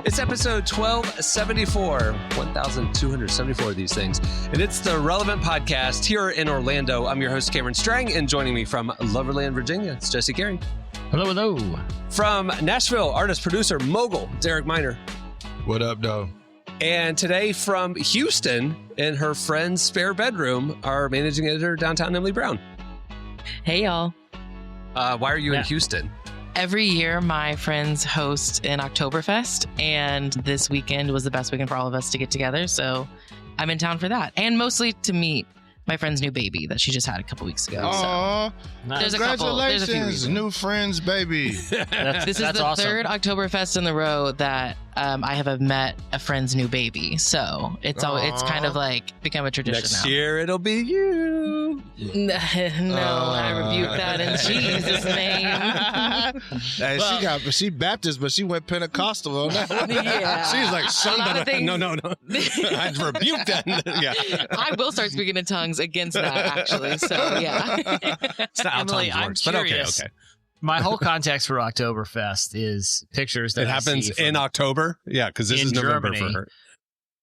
It's episode 1274, 1,274 of these things. And it's the Relevant Podcast here in Orlando. I'm your host, Cameron Strang, and joining me from Loverland, Virginia, it's Jesse Carey. Hello, hello. From Nashville, artist, producer, mogul, Derek Miner. What up, though? And today from Houston, in her friend's spare bedroom, our managing editor downtown, Emily Brown. Hey, y'all. Why are you in Houston? Every year, my friends host an Oktoberfest, and this weekend was the best weekend for all of us to get together. So I'm in town for that, and mostly to meet my friend's new baby that she just had a couple weeks ago. Aww, so congratulations, new friend's baby. This is the awesome. third Oktoberfest in the row that I have met a friend's new baby. So it's kind of like become a tradition Next now. year, it'll be you. No, I rebuke that in Jesus' name. Hey, she Baptist, but she went Pentecostal on that one. Yeah. She's like, No. I rebuke that. Yeah. I will start speaking in tongues against that, actually. So, yeah. It's not how Emily, tongues I'm works, but curious. okay. My whole context for Oktoberfest is pictures that It happens I see in from- October? Yeah, because this in is November Germany. for her.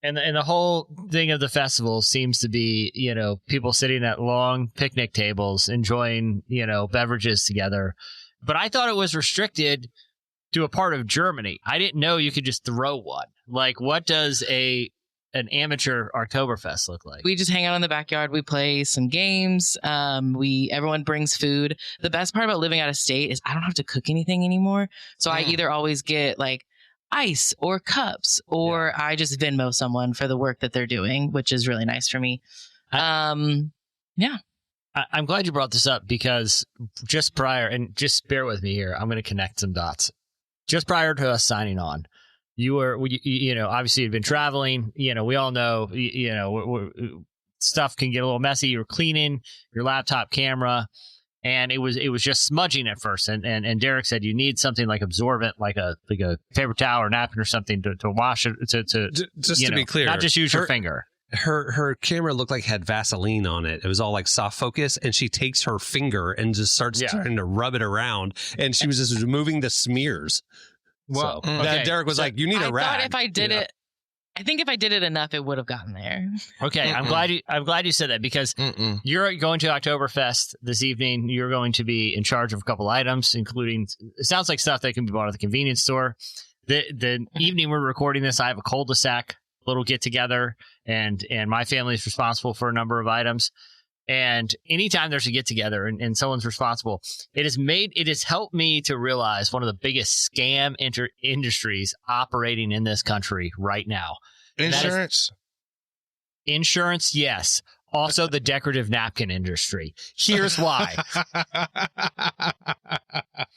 And the whole thing of the festival seems to be, people sitting at long picnic tables, enjoying, beverages together. But I thought it was restricted to a part of Germany. I didn't know you could just throw one. Like, what does an amateur Oktoberfest look like? We just hang out in the backyard. We play some games. Everyone brings food. The best part about living out of state is I don't have to cook anything anymore. So I either always get like ice or cups, or I just Venmo someone for the work that they're doing, which is really nice for me. I'm glad you brought this up because just prior, and just bear with me here, I'm going to connect some dots. Just prior to us signing on, you were, obviously you'd been traveling. We all know, stuff can get a little messy. You were cleaning your laptop camera, and it was just smudging at first. And Derek said you need something like absorbent, like a paper towel or napkin or something to wash it. Just to be clear, not just use your finger. Her camera looked like it had Vaseline on it. It was all like soft focus, and she takes her finger and just starts trying to rub it around, and she was just removing the smears. Well, Derek was like, "You need a rag." I thought if I did it, I think if I did it enough, it would have gotten there. Okay, I'm glad you said that because you're going to Oktoberfest this evening. You're going to be in charge of a couple items, including it sounds like stuff that can be bought at the convenience store. The evening we're recording this, I have a cul-de-sac little get together, and my family is responsible for a number of items. And anytime there's a get together and someone's responsible, it has helped me to realize one of the biggest scam industries operating in this country right now. Insurance, yes. Also the decorative napkin industry. Here's why.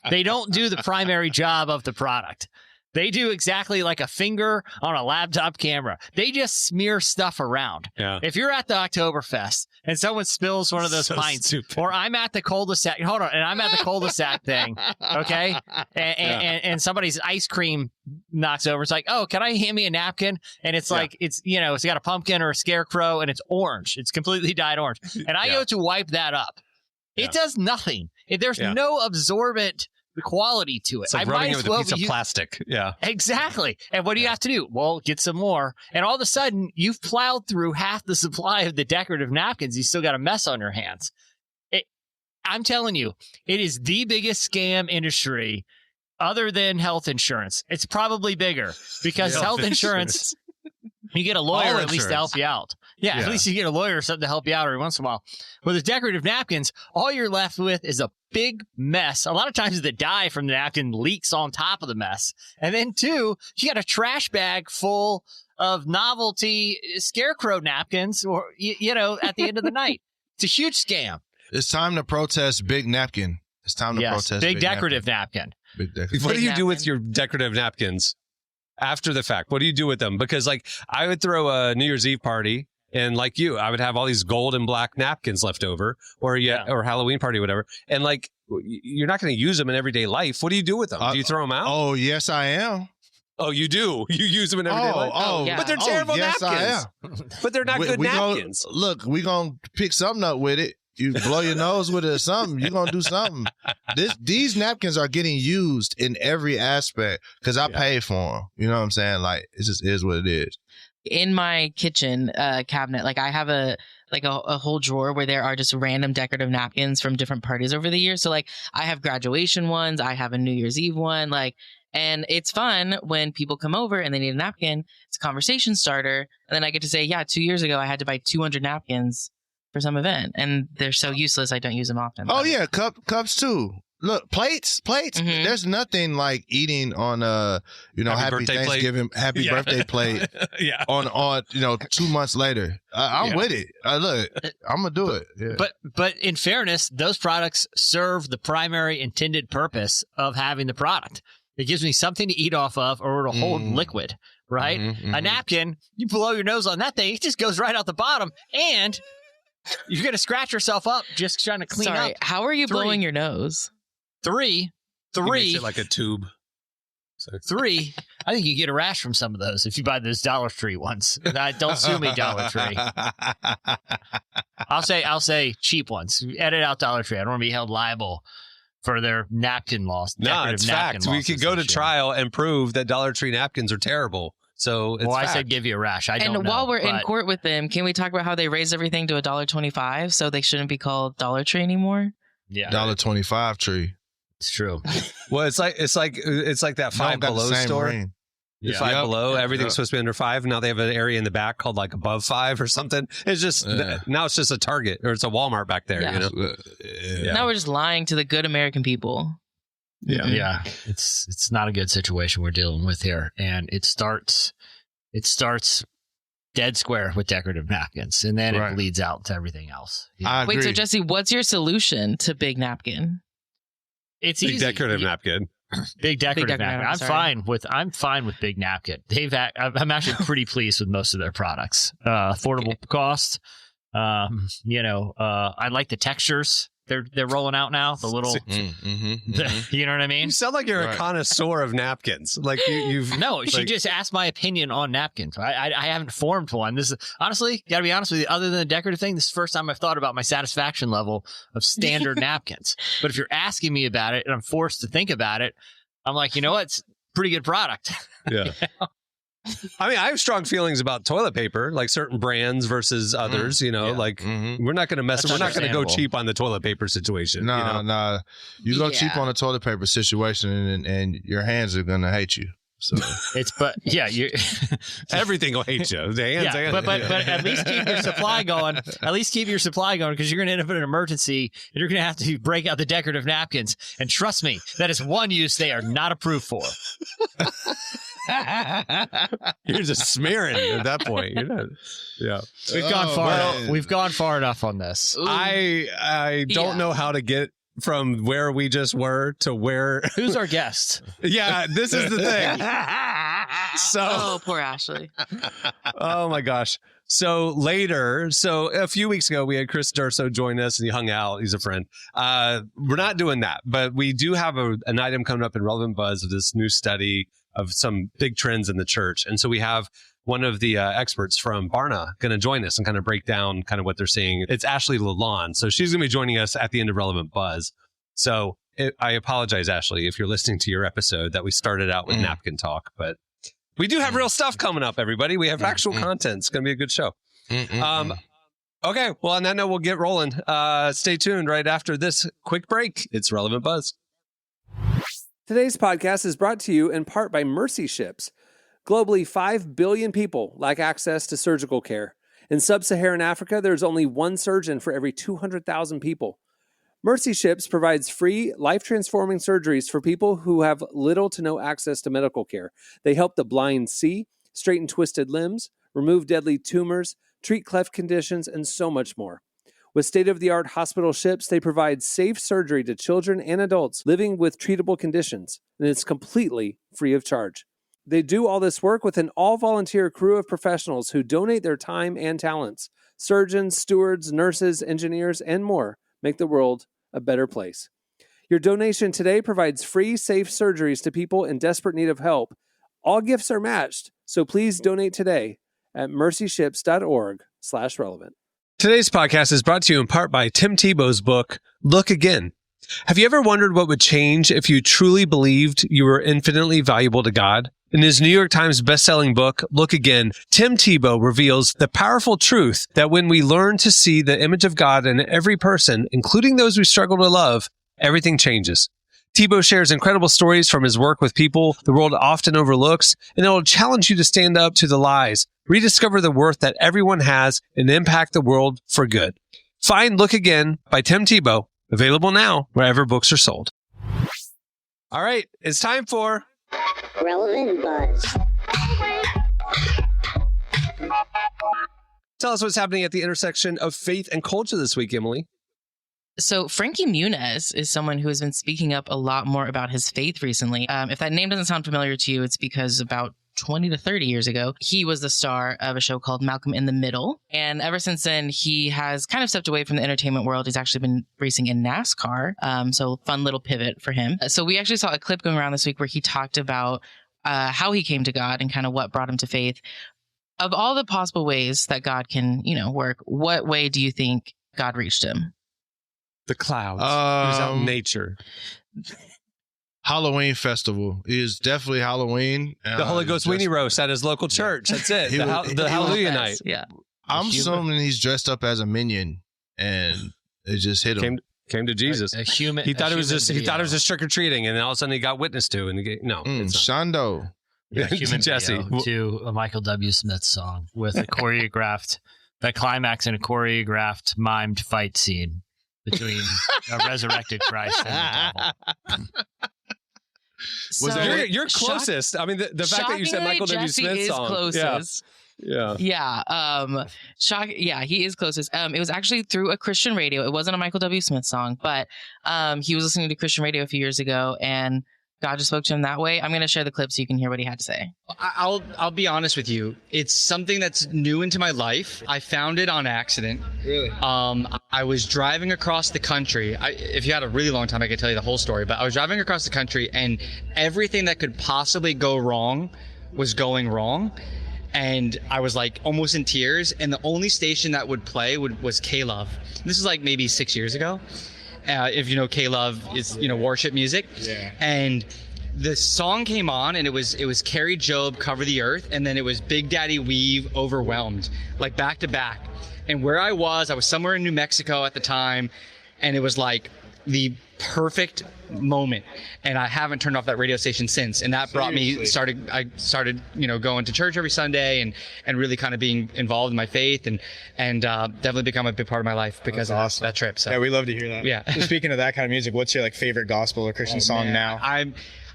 They don't do the primary job of the product. They do exactly like a finger on a laptop camera. They just smear stuff around. Yeah. If you're at the Oktoberfest and someone spills one of those pints, stupid. or I'm at the cul-de-sac, and I'm at the cul-de-sac thing, okay? And somebody's ice cream knocks over. It's like, oh, can I hand me a napkin? And it's like, it's got a pumpkin or a scarecrow, and it's orange. It's completely dyed orange. And I go to wipe that up. It does nothing. There's no absorbent quality to it. It's like rubbing it with a piece of plastic. Yeah. Exactly. And what do you have to do? Well, get some more. And all of a sudden, you've plowed through half the supply of the decorative napkins. You still got a mess on your hands. I'm telling you, it is the biggest scam industry other than health insurance. It's probably bigger because health insurance, you get a lawyer at least to help you out. Yeah, at least you get a lawyer or something to help you out every once in a while. With the decorative napkins, all you're left with is a big mess. A lot of times the dye from the napkin leaks on top of the mess. And then two, you got a trash bag full of novelty scarecrow napkins or, at the end of the night. It's a huge scam. It's time to protest Big Napkin. It's time to protest big decorative napkin. Big decorative. What do you do with your decorative napkins after the fact? What do you do with them? Because I would throw a New Year's Eve party, and like you, I would have all these gold and black napkins left over, or Halloween party, whatever. And you're not going to use them in everyday life. What do you do with them? Do you throw them out? Oh, yes, I am. Oh, you do? You use them in everyday life? But they're terrible napkins. I am. But they're not good napkins. We're going to pick something up with it. You blow your nose with it or something. You're going to do something. These napkins are getting used in every aspect because I paid for them. You know what I'm saying? Like, it just is what it is. In my kitchen cabinet, like I have a whole drawer where there are just random decorative napkins from different parties over the years. So like I have graduation ones, I have a New Year's Eve one, like, and it's fun when people come over and they need a napkin. It's a conversation starter. And then I get to say, yeah, 2 years ago I had to buy 200 napkins for some event, and they're so useless I don't use them often. Oh yeah, cups too. Look, plates. Mm-hmm. There's nothing like eating on happy Thanksgiving, happy birthday plate. Yeah. On 2 months later. I'm with it. Look, I'm gonna do it. Yeah. But in fairness, those products serve the primary intended purpose of having the product. It gives me something to eat off of, or to hold liquid, right? A napkin, you blow your nose on that thing, it just goes right out the bottom, and you're going to scratch yourself up just trying to clean up. How are you blowing your nose? He makes it like a tube. So. 3, I think you get a rash from some of those if you buy those Dollar Tree ones. Don't sue me, Dollar Tree. I'll say cheap ones. Edit out Dollar Tree. I don't want to be held liable for their napkin loss. No, it's fact. We could go to trial and prove that Dollar Tree napkins are terrible. So it's I said give you a rash. I don't know. And while we're in court with them, can we talk about how they raised everything to $1.25, so they shouldn't be called Dollar Tree anymore? Yeah, $1.25 tree. It's true. Well, it's like that Five Below store. Ring. Yeah. Five Below, everything's supposed to be under 5. Now they have an area in the back called like above 5 or something. It's just now it's just a Target or it's a Walmart back there. Yeah. Now we're just lying to the good American people. Yeah. It's not a good situation we're dealing with here, and it starts dead square with decorative napkins, and then it bleeds out to everything else. I agree. Wait, so Jesse, what's your solution to big napkin? It's big easy. Decorative napkin. Big decorative napkin. I'm fine with Big Napkin. I'm actually pretty pleased with most of their products. Affordable cost. I like the textures. They're rolling out now. The little, you know what I mean? You sound like you're a connoisseur of napkins. Like you've no. She just asked my opinion on napkins. I haven't formed one. This is honestly, gotta be honest with you. Other than the decorative thing, this is the first time I've thought about my satisfaction level of standard napkins. But if you're asking me about it and I'm forced to think about it, I'm like, you know what? It's a pretty good product. Yeah. I mean, I have strong feelings about toilet paper, like certain brands versus others, we're not going to mess. We're not going to go cheap on the toilet paper situation. No. You go cheap on the toilet paper situation and your hands are going to hate you. So everything will hate you. The hands, but at least keep your supply going. At least keep your supply going, because you're going to end up in an emergency and you're going to have to break out the decorative napkins. And trust me, that is one use they are not approved for. You're just smearing at that point. We've gone far enough on this. Ooh. I don't know how to get from where we just were to where. Who's our guest? Yeah, this is the thing. Oh, poor Ashley. Oh my gosh. So a few weeks ago, we had Chris Durso join us and he hung out. He's a friend. We're not doing that, but we do have an item coming up in Relevant Buzz of this new study of some big trends in the church. And so we have one of the experts from Barna going to join us and kind of break down kind of what they're seeing. It's Ashley LaLonde. So she's going to be joining us at the end of Relevant Buzz. So I apologize, Ashley, if you're listening to your episode that we started out with napkin talk, but we do have real stuff coming up, everybody. We have actual content. It's going to be a good show. Okay. Well, on that note, we'll get rolling. Stay tuned right after this quick break. It's Relevant Buzz. Today's podcast is brought to you in part by Mercy Ships. Globally, 5 billion people lack access to surgical care. In sub-Saharan Africa, there's only one surgeon for every 200,000 people. Mercy Ships provides free, life-transforming surgeries for people who have little to no access to medical care. They help the blind see, straighten twisted limbs, remove deadly tumors, treat cleft conditions, and so much more. With state-of-the-art hospital ships, they provide safe surgery to children and adults living with treatable conditions, and it's completely free of charge. They do all this work with an all-volunteer crew of professionals who donate their time and talents. Surgeons, stewards, nurses, engineers, and more make the world a better place. Your donation today provides free, safe surgeries to people in desperate need of help. All gifts are matched, so please donate today at mercyships.org/relevant. Today's podcast is brought to you in part by Tim Tebow's book, Look Again. Have you ever wondered what would change if you truly believed you were infinitely valuable to God? In his New York Times bestselling book, Look Again, Tim Tebow reveals the powerful truth that when we learn to see the image of God in every person, including those we struggle to love, everything changes. Tebow shares incredible stories from his work with people the world often overlooks, and it will challenge you to stand up to the lies, rediscover the worth that everyone has, and impact the world for good. Find Look Again by Tim Tebow, available now wherever books are sold. All right, it's time for Relevant Buzz. Tell us what's happening at the intersection of faith and culture this week, Emily. So Frankie Muniz is someone who has been speaking up a lot more about his faith recently. If that name doesn't sound familiar to you, it's because about 20 to 30 years ago, he was the star of a show called Malcolm in the Middle. And ever since then, he has kind of stepped away from the entertainment world. He's actually been racing in NASCAR. So fun little pivot for him. So we actually saw a clip going around this week where he talked about how he came to God and kind of what brought him to faith. Of all the possible ways that God can, work, what way do you think God reached him? The clouds. It was out in nature. Halloween festival is definitely Halloween. The Holy Ghost weenie roast at his local church. That's it. The Hallelujah night. Yeah. I'm assuming he's dressed up as a minion, and it just hit him. Came to Jesus. A human. He thought it was just trick or treating, and then all of a sudden he got witness to, and no, Shondo. Human Jesse to a Michael W. Smith song with a choreographed, the climax in a choreographed mimed fight scene between a resurrected Christ and the devil. So, you're closest. I mean, the fact that you said Michael W. Smith song. Closest. Yeah. He is closest. It was actually through a Christian radio. It wasn't a Michael W. Smith song, but he was listening to Christian radio a few years ago, and God just spoke to him that way. I'm going to share the clip so you can hear what he had to say. I'll be honest with you. It's something that's new into my life. I found it on accident. Really? I was driving across the country. If you had a really long time, I could tell you the whole story. But I was driving across the country, and everything that could possibly go wrong was going wrong. And I was like almost in tears. And the only station that would play was K-Love. This is like maybe 6 years ago. If you know K-Love is worship music. Yeah. And the song came on, and it was Carrie Job, Cover the Earth, and then it was Big Daddy Weave, Overwhelmed, like back to back. And where I was somewhere in New Mexico at the time, and it was like the perfect moment. And I haven't turned off that radio station since. And that brought me I started going to church every Sunday and really kind of being involved in my faith and definitely become a big part of my life because of that trip. So yeah, we love to hear that. Yeah. So speaking of that kind of music, what's your favorite gospel or Christian song now?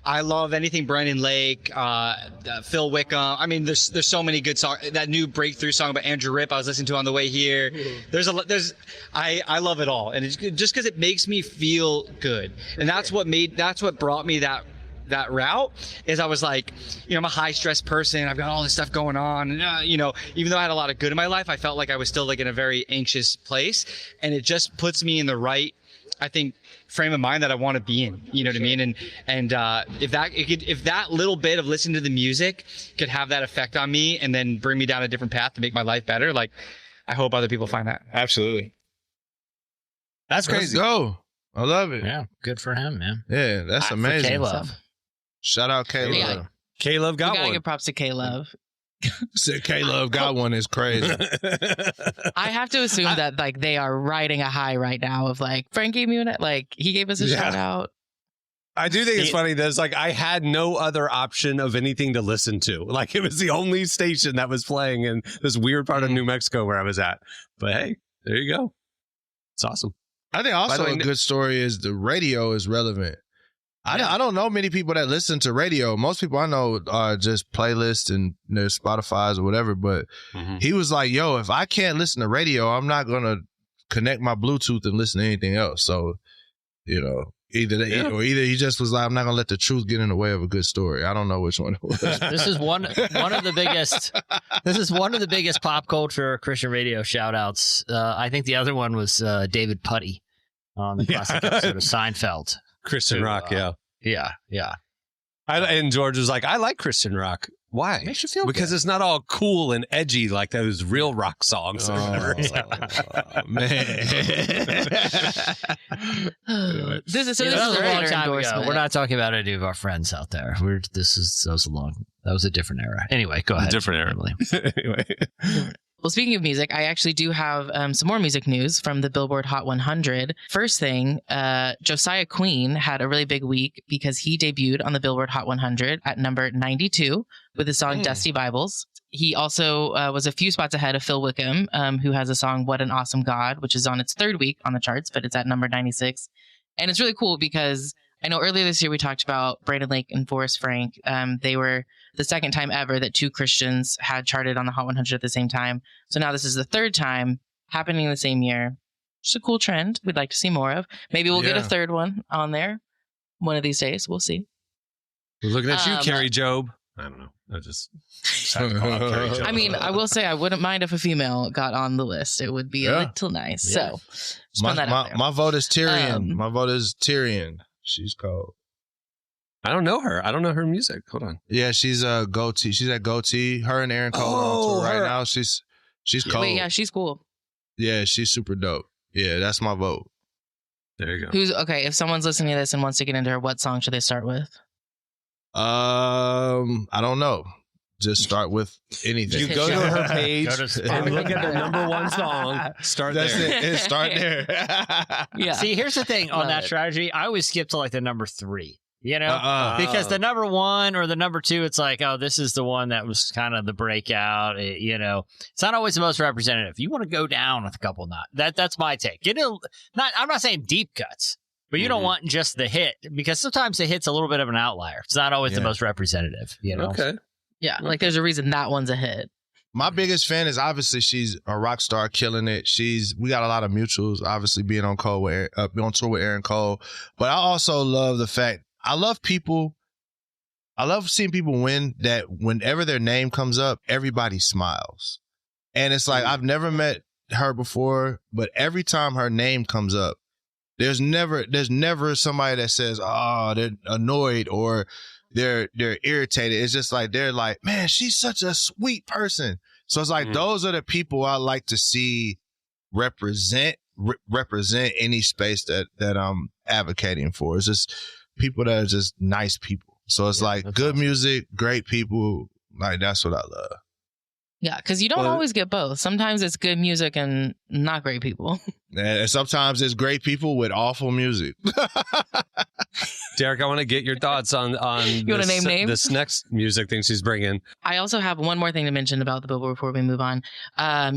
I love anything Brendan Lake, Phil Wickham. I mean, there's so many good songs. That new breakthrough song by Andrew Ripp I was listening to on the way here. I love it all, and it's just because it makes me feel good, and that's what brought me that route. Is I was like, I'm a high stress person. I've got all this stuff going on, and even though I had a lot of good in my life, I felt like I was still in a very anxious place, and it just puts me in the right, I think, frame of mind that I want to be in, what I mean? And if that little bit of listening to the music could have that effect on me and then bring me down a different path to make my life better, I hope other people find that. Absolutely. That's crazy. Let's go. I love it. Yeah, good for him, man. Yeah, that's amazing. K-Love. Shout out K-Love. Yeah. K-Love got We gotta one. give props to K-Love. Said K-Love got one is crazy. I have to assume that they are riding a high right now of Frankie Muniz. He gave us a shout out. I do think it's funny that it's I had no other option of anything to listen to. It was the only station that was playing in this weird part of New Mexico where I was at. But hey, there you go. It's awesome. I think also a good story is the radio is relevant. I don't know many people that listen to radio. Most people I know are just playlists and their Spotify's or whatever. But he was like, yo, if I can't listen to radio, I'm not going to connect my Bluetooth and listen to anything else. So, either he just was like, I'm not going to let the truth get in the way of a good story. I don't know which one it was. This is one of the biggest. This is one of the biggest pop culture Christian radio shout outs. I think the other one was David Putty on the classic episode of Seinfeld. Christian rock, yeah. Yeah. And George was like, I like Christian rock. Why? Makes you feel because good. it's not all cool and edgy like those real rock songs. Man. This is That was a long writer time ago. endorsement. We're not talking about any of our friends out there. That was a different era. Anyway, go ahead. Different era. Emily. Anyway. Well, speaking of music, I actually do have some more music news from the Billboard Hot 100. First thing, Josiah Queen had a really big week because he debuted on the Billboard Hot 100 at number 92 with the song Dusty Bibles. He also was a few spots ahead of Phil Wickham, who has a song What an Awesome God, which is on its third week on the charts, but it's at number 96. And it's really cool because I know earlier this year we talked about Brandon Lake and Forrest Frank. They were the second time ever that two Christians had charted on the Hot 100 at the same time. So now this is the third time happening in the same year. Just a cool trend we'd like to see more of. Maybe we'll get a third one on there one of these days. We'll see. We're looking at you, Carrie Job. I don't know. I just had to call out Carrie Job. I mean, I will say I wouldn't mind if a female got on the list. It would be a little nice. Yeah. So just put that out there. My vote is Tyrion. My vote is Tyrion. She's cold. I don't know her. I don't know her music. Hold on. Yeah, she's a goatee. She's at goatee. Her and Aaron Cole are on tour right now. She's cold. Wait, yeah, she's cool. Yeah, she's super dope. Yeah, that's my vote. There you go. Okay, if someone's listening to this and wants to get into her, what song should they start with? I don't know. Just start with anything. You go to her page Go to and look at the number one song. Start That's there. it. Start there. Yeah. See, here's the thing on Love that it. strategy. I always skip to like the number 3. You know, because the number 1 or the number 2, it's like, oh, this is the one that was kind of the breakout. You know, it's not always the most representative. You want to go down with a couple, that's my take. I'm not saying deep cuts, but you don't want just the hit because sometimes the hit's a little bit of an outlier. It's not always the most representative. You know, Okay. Yeah, like there's a reason that one's a hit. My biggest fan is obviously she's a rock star, killing it. We got a lot of mutuals, obviously being on tour with Aaron Cole. But I also love the fact I love seeing people win that whenever their name comes up, everybody smiles. And it's like, I've never met her before, but every time her name comes up, there's never somebody that says, oh, they're annoyed or they're irritated. It's just like, they're like, man, she's such a sweet person. So it's like, those are the people I like to see represent any space that I'm advocating for. It's just people that are just nice people. So it's like good music, great people. Like, that's what I love. Yeah, because you don't always get both. Sometimes it's good music and not great people. And sometimes it's great people with awful music. Derek, I want to get your thoughts on You want to name names? this next music thing she's bringing. I also have one more thing to mention about the Billboard before we move on.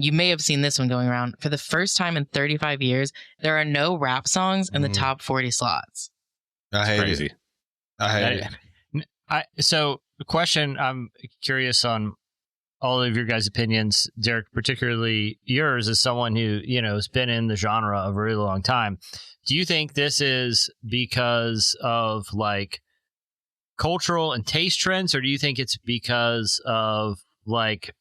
You may have seen this one going around. For the first time in 35 years, there are no rap songs in the top 40 slots. I hate Crazy. it. I hate it. So the question, I'm curious on all of your guys' opinions, Derek, particularly yours as someone who, you know, has been in the genre a very long time. Do you think this is because of like cultural and taste trends, or do you think it's because of like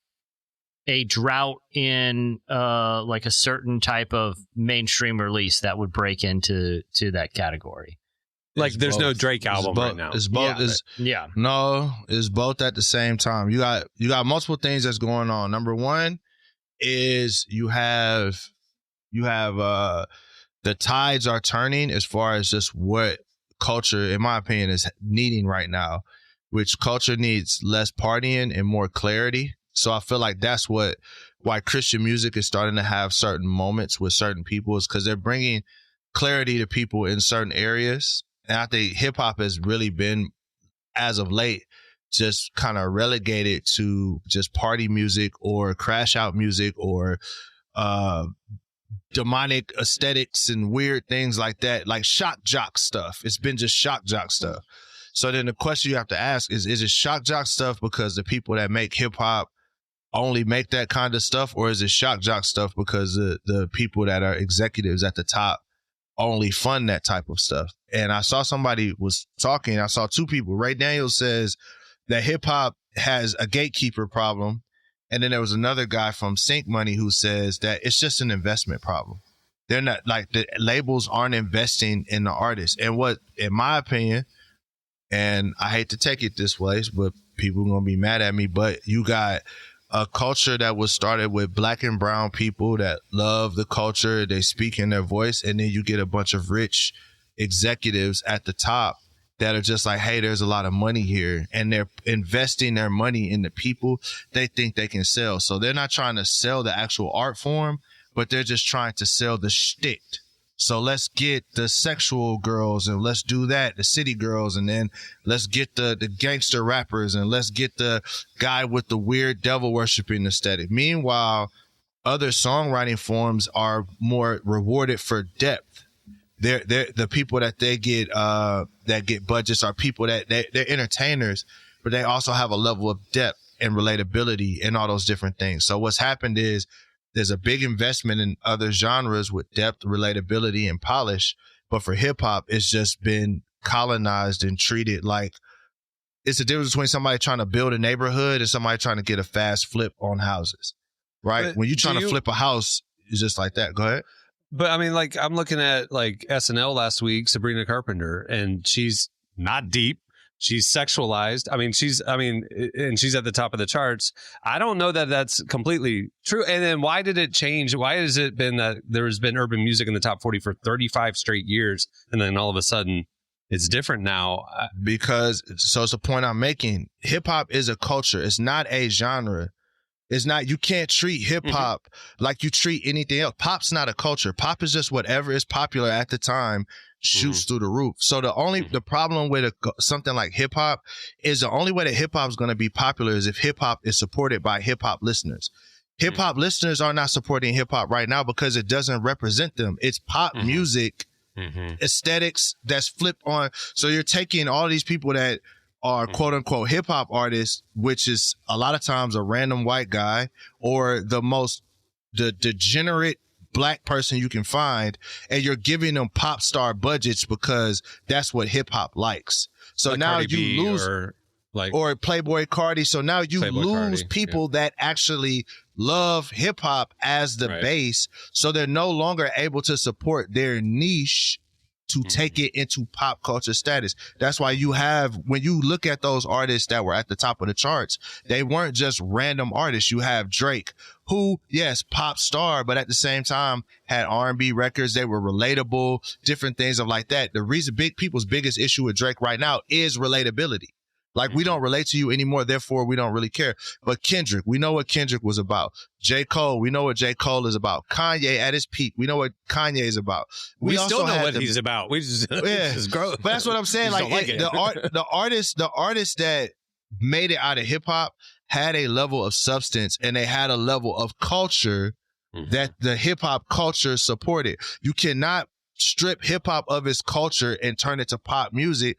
a drought in like a certain type of mainstream release that would break into that category? Like, It's there's both. no Drake album right now. It's both. Yeah. No, it's both at the same time. You got multiple things that's going on. Number one is you have the tides are turning as far as just what culture, in my opinion, is needing right now, which culture needs less partying and more clarity. So I feel like that's why Christian music is starting to have certain moments with certain people, is because they're bringing clarity to people in certain areas. And I think hip hop has really been, as of late, just kind of relegated to just party music or crash out music or demonic aesthetics and weird things like that, like shock jock stuff. It's been just shock jock stuff. So then the question you have to ask is it shock jock stuff because the people that make hip hop only make that kind of stuff, or is it shock jock stuff because the people that are executives at the top only fund that type of stuff? And I saw somebody was talking, I saw two people. Ray Daniels says that hip hop has a gatekeeper problem. And then there was another guy from Sync Money who says that it's just an investment problem. They're not, like, the labels aren't investing in the artists. And what, in my opinion, and I hate to take it this way, but people are going to be mad at me, but you got a culture that was started with black and brown people that love the culture. They speak in their voice. And then you get a bunch of rich executives at the top that are just like, hey, there's a lot of money here. And they're investing their money in the people they think they can sell. So they're not trying to sell the actual art form, but they're just trying to sell the shtick. So let's get the sexual girls and let's do that, the city girls, and then let's get the gangster rappers and let's get the guy with the weird devil worshiping aesthetic. Meanwhile, other songwriting forms are more rewarded for depth. They're the people that they get that get budgets are people that they're entertainers, but they also have a level of depth and relatability and all those different things. So what's happened is there's a big investment in other genres with depth, relatability, and polish. But for hip hop, it's just been colonized and treated like it's the difference between somebody trying to build a neighborhood and somebody trying to get a fast flip on houses, right? But when you're trying to flip a house, it's just like that. Go ahead. But I mean, like, I'm looking at like SNL last week, Sabrina Carpenter, and she's not deep. She's sexualized. And she's at the top of the charts. I don't know that that's completely true. And then why did it change? Why has it been that there's been urban music in the top 40 for 35 straight years, and then all of a sudden it's different now? Because, so it's the point I'm making. Hip hop is a culture. It's not a genre. It's not, you can't treat hip hop like you treat anything else. Pop's not a culture. Pop is just whatever is popular at the time shoots through the roof. So the problem with something like hip hop is the only way that hip hop is going to be popular is if hip hop is supported by hip hop listeners. Hip hop listeners are not supporting hip hop right now because it doesn't represent them. It's pop music aesthetics that's flipped on. So you're taking all these people that are quote unquote hip hop artists, which is a lot of times a random white guy or the most degenerate black person you can find, and you're giving them pop star budgets because that's what hip hop likes. So like now Cardi you lose or Playboy Cardi. So now you lose people that actually love hip hop as the base. So they're no longer able to support their niche to take it into pop culture status. That's why you have, when you look at those artists that were at the top of the charts, they weren't just random artists. You have Drake, who, yes, pop star, but at the same time had R&B records. They were relatable, different things of like that. The reason people's biggest issue with Drake right now is relatability. Like, we don't relate to you anymore, therefore we don't really care. But Kendrick, we know what Kendrick was about. J. Cole, we know what J. Cole is about. Kanye at his peak, we know what Kanye is about. We still know what he's about. We just, just grow. But that's what I'm saying. The artists that made it out of hip hop had a level of substance and they had a level of culture that the hip hop culture supported. You cannot strip hip hop of its culture and turn it to pop music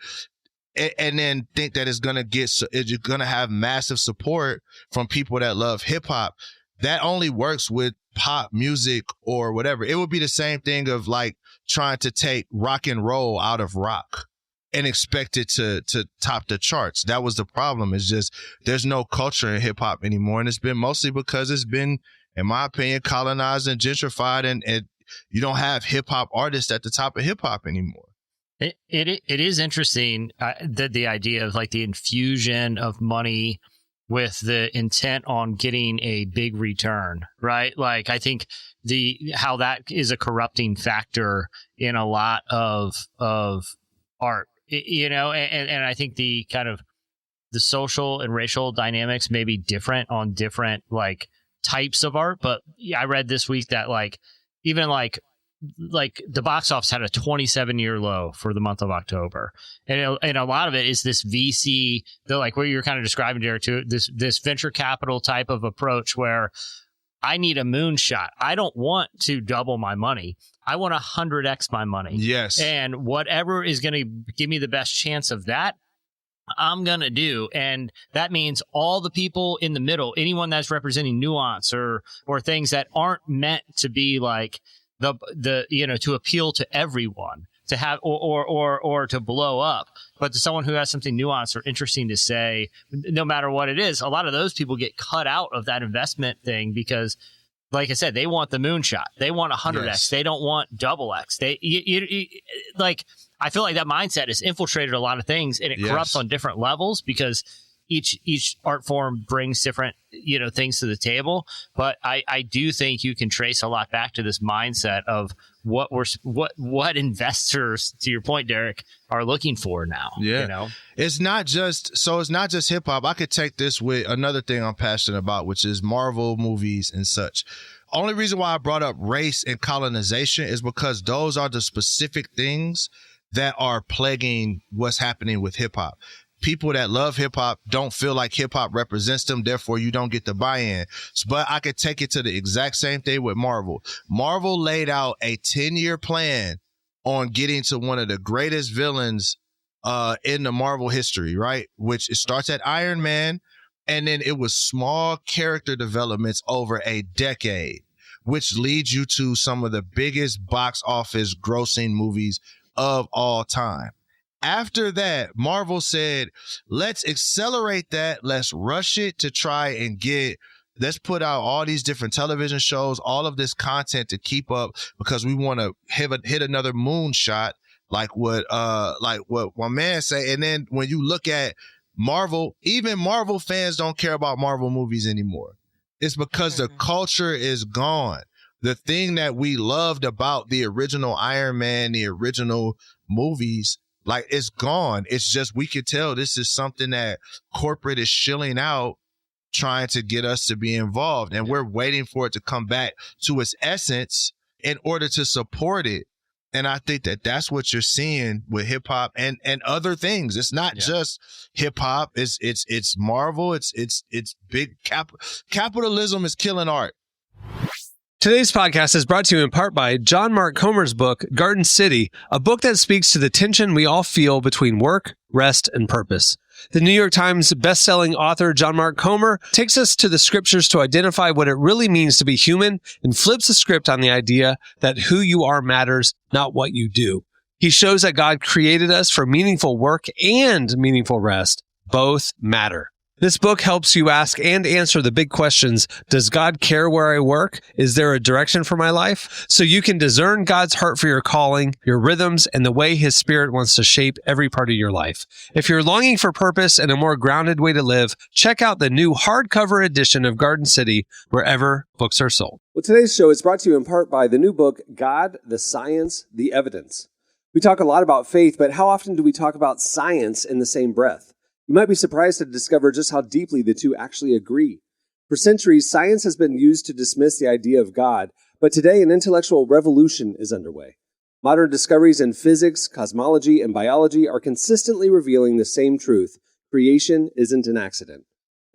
and then think that it's going to have massive support from people that love hip hop. That only works with pop music or whatever. It would be the same thing of like trying to take rock and roll out of rock and expect it to top the charts. That was the problem. It's just, there's no culture in hip hop anymore. And it's been mostly because it's been, in my opinion, colonized and gentrified, and you don't have hip hop artists at the top of hip hop anymore. It is interesting that the idea of like the infusion of money with the intent on getting a big return, right? Like, I think how that is a corrupting factor in a lot of art, and I think the kind of the social and racial dynamics may be different on different like types of art. But I read this week that like even like the box office had a 27-year low for the month of October. And a lot of it is this VC, like what you're kind of describing there too, this venture capital type of approach where I need a moonshot. I don't want to double my money. I want 100x my money. Yes. And whatever is going to give me the best chance of that, I'm going to do. And that means all the people in the middle, anyone that's representing nuance or things that aren't meant to be like, to appeal to everyone, to have or to blow up, but to someone who has something nuanced or interesting to say, no matter what it is, a lot of those people get cut out of that investment thing because, like I said, they want the moonshot. They want 100x. Yes. They don't want double X. I feel like that mindset has infiltrated a lot of things, and it corrupts on different levels because each art form brings different, things to the table. But I do think you can trace a lot back to this mindset of what investors, to your point, Derek, are looking for now. Yeah. It's not just hip hop. I could take this with another thing I'm passionate about, which is Marvel movies and such. Only reason why I brought up race and colonization is because those are the specific things that are plaguing what's happening with hip hop. People that love hip hop don't feel like hip hop represents them. Therefore, you don't get the buy-in. But I could take it to the exact same thing with Marvel. Marvel laid out a 10-year plan on getting to one of the greatest villains in the Marvel history, right? Which it starts at Iron Man. And then it was small character developments over a decade, which leads you to some of the biggest box office grossing movies of all time. After that, Marvel said, let's accelerate that. Let's rush it to try and let's put out all these different television shows, all of this content to keep up, because we want to hit another moonshot, like what my man say. And then when you look at Marvel, even Marvel fans don't care about Marvel movies anymore. It's because the culture is gone. The thing that we loved about the original Iron Man, the original movies, like, it's gone. It's just, we could tell this is something that corporate is shilling out, trying to get us to be involved. And we're waiting for it to come back to its essence in order to support it. And I think that that's what you're seeing with hip hop and other things. It's not just hip hop. It's Marvel. It's big capitalism is killing art. Today's podcast is brought to you in part by John Mark Comer's book, Garden City, a book that speaks to the tension we all feel between work, rest, and purpose. The New York Times bestselling author John Mark Comer takes us to the scriptures to identify what it really means to be human and flips the script on the idea that who you are matters, not what you do. He shows that God created us for meaningful work and meaningful rest. Both matter. This book helps you ask and answer the big questions. Does God care where I work? Is there a direction for my life? So you can discern God's heart for your calling, your rhythms, and the way His Spirit wants to shape every part of your life. If you're longing for purpose and a more grounded way to live, check out the new hardcover edition of Garden City wherever books are sold. Well, today's show is brought to you in part by the new book, God, the Science, the Evidence. We talk a lot about faith, but how often do we talk about science in the same breath? You might be surprised to discover just how deeply the two actually agree. For centuries, science has been used to dismiss the idea of God, but today an intellectual revolution is underway. Modern discoveries in physics, cosmology, and biology are consistently revealing the same truth: creation isn't an accident.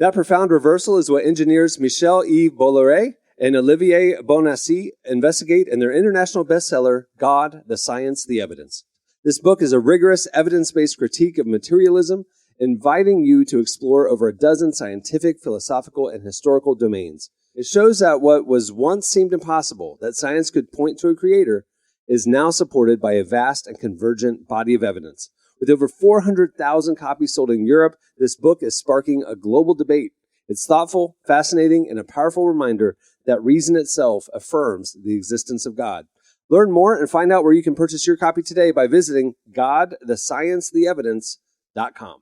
That profound reversal is what engineers Michel-Yves Bolloré and Olivier Bonassi investigate in their international bestseller, God, the Science, the Evidence. This book is a rigorous, evidence-based critique of materialism, inviting you to explore over a dozen scientific, philosophical, and historical domains. It shows that what was once seemed impossible, that science could point to a creator, is now supported by a vast and convergent body of evidence. With over 400,000 copies sold in Europe, this book is sparking a global debate. It's thoughtful, fascinating, and a powerful reminder that reason itself affirms the existence of God. Learn more and find out where you can purchase your copy today by visiting godthesciencetheevidence.com.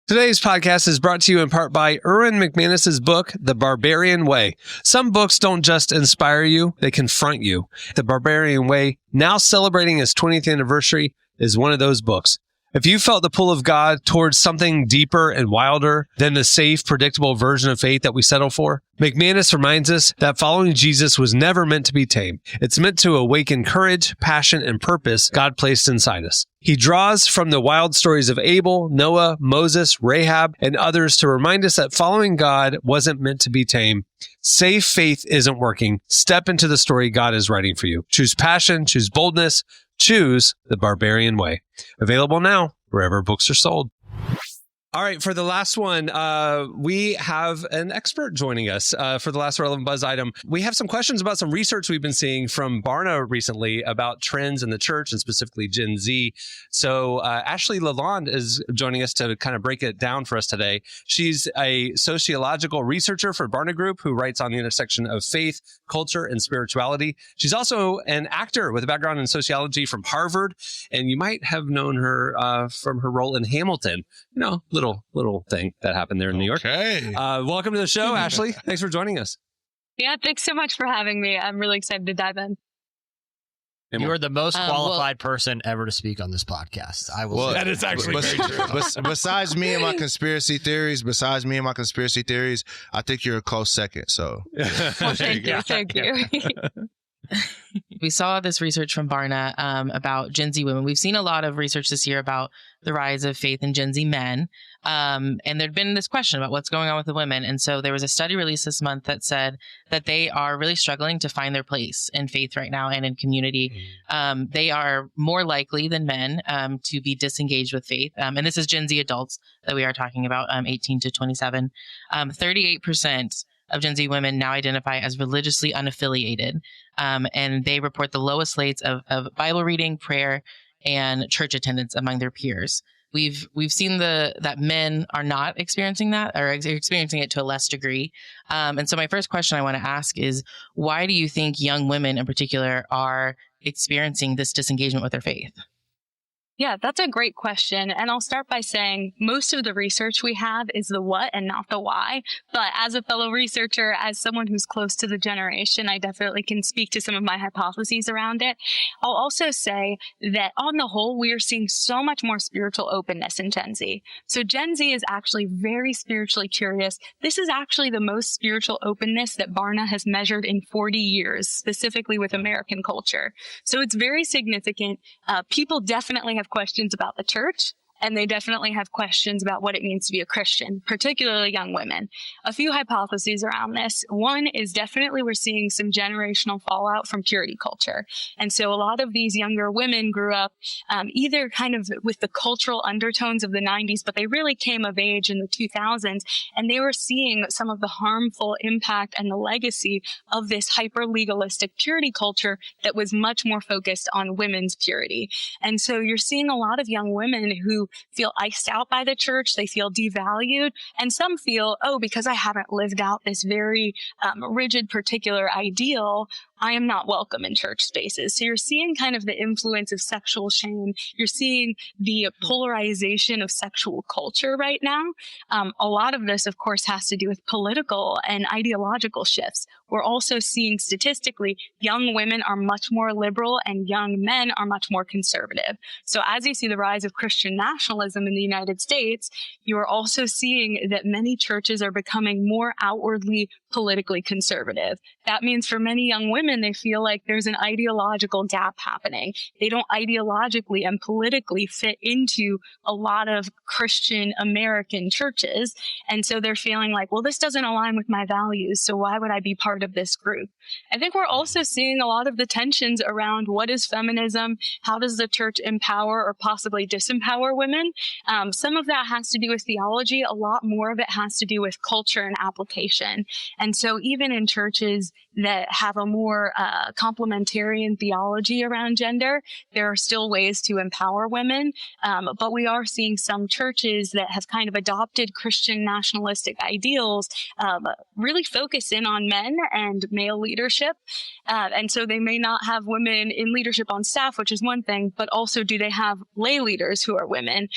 Today's podcast is brought to you in part by Erwin McManus's book, The Barbarian Way. Some books don't just inspire you, they confront you. The Barbarian Way, now celebrating its 20th anniversary, is one of those books. If you felt the pull of God towards something deeper and wilder than the safe, predictable version of faith that we settle for, McManus reminds us that following Jesus was never meant to be tame. It's meant to awaken courage, passion, and purpose God placed inside us. He draws from the wild stories of Abel, Noah, Moses, Rahab, and others to remind us that following God wasn't meant to be tame. Safe faith isn't working. Step into the story God is writing for you. Choose passion, choose boldness, choose The Barbarian Way. Available now wherever books are sold. All right, for the last one, we have an expert joining us for the last Relevant Buzz item. We have some questions about some research we've been seeing from Barna recently about trends in the church and specifically Gen Z. So Ashley LaLonde is joining us to kind of break it down for us today. She's a sociological researcher for Barna Group who writes on the intersection of faith, culture, and spirituality. She's also an actor with a background in sociology from Harvard, and you might have known her from her role in Hamilton. You know, little little thing that happened there in New York. Okay. Welcome to the show, Ashley. Thanks for joining us. Yeah, thanks so much for having me. I'm really excited to dive in. You are the most qualified person ever to speak on this podcast. I will say that is actually very true. Besides me and my conspiracy theories, I think you're a close second. So well, thank you. We saw this research from Barna about Gen Z women. We've seen a lot of research this year about the rise of faith in Gen Z men. And there'd been this question about what's going on with the women. And so there was a study released this month that said that they are really struggling to find their place in faith right now and in community. They are more likely than men to be disengaged with faith. And this is Gen Z adults that we are talking about, 18 to 27. 38% of Gen Z women now identify as religiously unaffiliated. And they report the lowest rates of Bible reading, prayer, and church attendance among their peers. We've seen that men are not experiencing that, or experiencing it to a less degree. And so my first question I want to ask is, why do you think young women in particular are experiencing this disengagement with their faith? Yeah, that's a great question. And I'll start by saying most of the research we have is the what and not the why. But as a fellow researcher, as someone who's close to the generation, I definitely can speak to some of my hypotheses around it. I'll also say that on the whole, we are seeing so much more spiritual openness in Gen Z. So Gen Z is actually very spiritually curious. This is actually the most spiritual openness that Barna has measured in 40 years, specifically with American culture. So it's very significant. People definitely have questions about the church, and they definitely have questions about what it means to be a Christian, particularly young women. A few hypotheses around this. One is definitely we're seeing some generational fallout from purity culture. And so a lot of these younger women grew up either kind of with the cultural undertones of the 90s, but they really came of age in the 2000s, and they were seeing some of the harmful impact and the legacy of this hyper-legalistic purity culture that was much more focused on women's purity. And so you're seeing a lot of young women who feel iced out by the church. They feel devalued. And some feel, because I haven't lived out this very rigid particular ideal, I am not welcome in church spaces. So you're seeing kind of the influence of sexual shame. You're seeing the polarization of sexual culture right now. A lot of this, of course, has to do with political and ideological shifts. We're also seeing statistically, young women are much more liberal and young men are much more conservative. So as you see the rise of Christian nationalism in the United States, you are also seeing that many churches are becoming more outwardly politically conservative. That means for many young women, they feel like there's an ideological gap happening. They don't ideologically and politically fit into a lot of Christian American churches. And so they're feeling like, well, this doesn't align with my values, so why would I be part of this group? I think we're also seeing a lot of the tensions around what is feminism, how does the church empower or possibly disempower women? Some of that has to do with theology. A lot more of it has to do with culture and application. And so even in churches that have a more complementarian theology around gender, there are still ways to empower women. But we are seeing some churches that have kind of adopted Christian nationalistic ideals really focus in on men and male leadership. And so they may not have women in leadership on staff, which is one thing, but also do they have lay leaders who are women?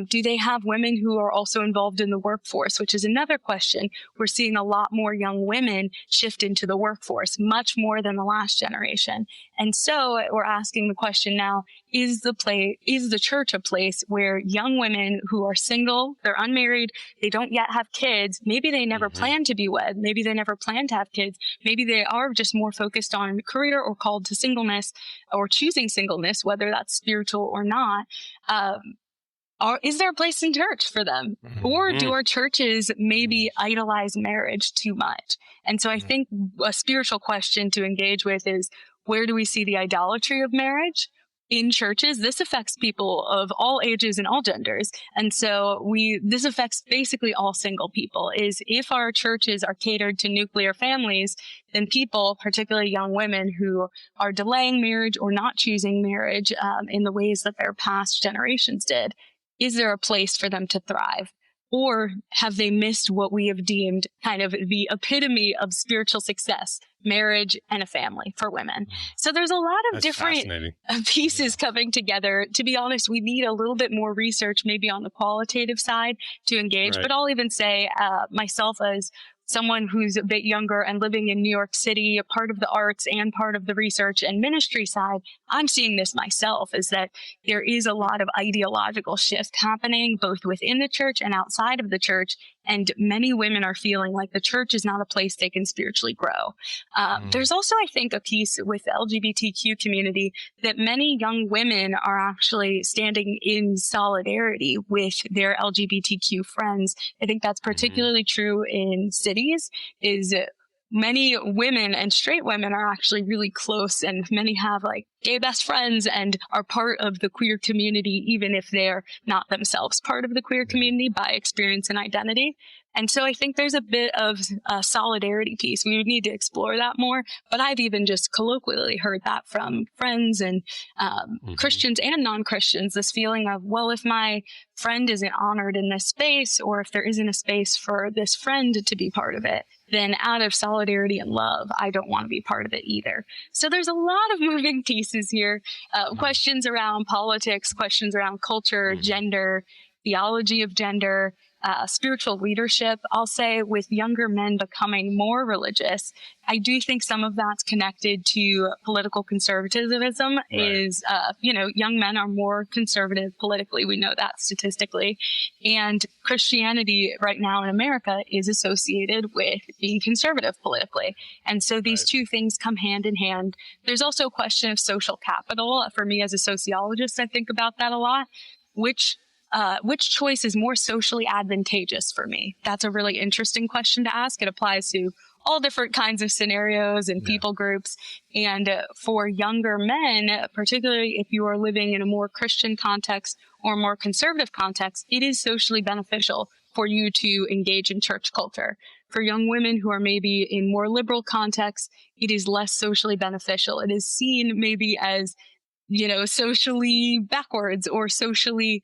Do they have women who are also involved in the workforce, which is another question. We're seeing a lot more young women shift into the workforce, much more than the last generation. And so we're asking the question now, is the church a place where young women who are single, they're unmarried, they don't yet have kids, maybe they never plan to be wed, maybe they never plan to have kids, maybe they are just more focused on career or called to singleness or choosing singleness, whether that's spiritual or not, is there a place in church for them? Or do our churches maybe idolize marriage too much? And so I think a spiritual question to engage with is, where do we see the idolatry of marriage? In churches, this affects people of all ages and all genders. And so this affects basically all single people, is if our churches are catered to nuclear families, then people, particularly young women who are delaying marriage or not choosing marriage in the ways that their past generations did, is there a place for them to thrive? Or have they missed what we have deemed kind of the epitome of spiritual success, marriage and a family for women? So there's a lot of different pieces coming together. To be honest, we need a little bit more research, maybe on the qualitative side to engage. But I'll even say myself as someone who's a bit younger and living in New York City, a part of the arts and part of the research and ministry side, I'm seeing this myself, is that there is a lot of ideological shift happening both within the church and outside of the church. And many women are feeling like the church is not a place they can spiritually grow. There's also, I think, a piece with the LGBTQ community that many young women are actually standing in solidarity with their LGBTQ friends. I think that's particularly true in cities, is many women and straight women are actually really close, and many have like gay best friends and are part of the queer community, even if they're not themselves part of the queer community by experience and identity. And so I think there's a bit of a solidarity piece. We would need to explore that more. But I've even just colloquially heard that from friends and Christians and non-Christians, this feeling of, well, if my friend isn't honored in this space, or if there isn't a space for this friend to be part of it, then out of solidarity and love, I don't want to be part of it either. So there's a lot of moving pieces here. Questions around politics, questions around culture, gender, theology of gender, spiritual leadership. I'll say with younger men becoming more religious, I do think some of that's connected to political conservatism. Young men are more conservative politically. We know that statistically. And Christianity right now in America is associated with being conservative politically. And so these two things come hand in hand. There's also a question of social capital. For me as a sociologist, I think about that a lot. Which choice is more socially advantageous for me? That's a really interesting question to ask. It applies to all different kinds of scenarios and people groups. And for younger men, particularly if you are living in a more Christian context or more conservative context, it is socially beneficial for you to engage in church culture. For young women who are maybe in more liberal contexts, it is less socially beneficial. It is seen maybe as socially backwards or socially,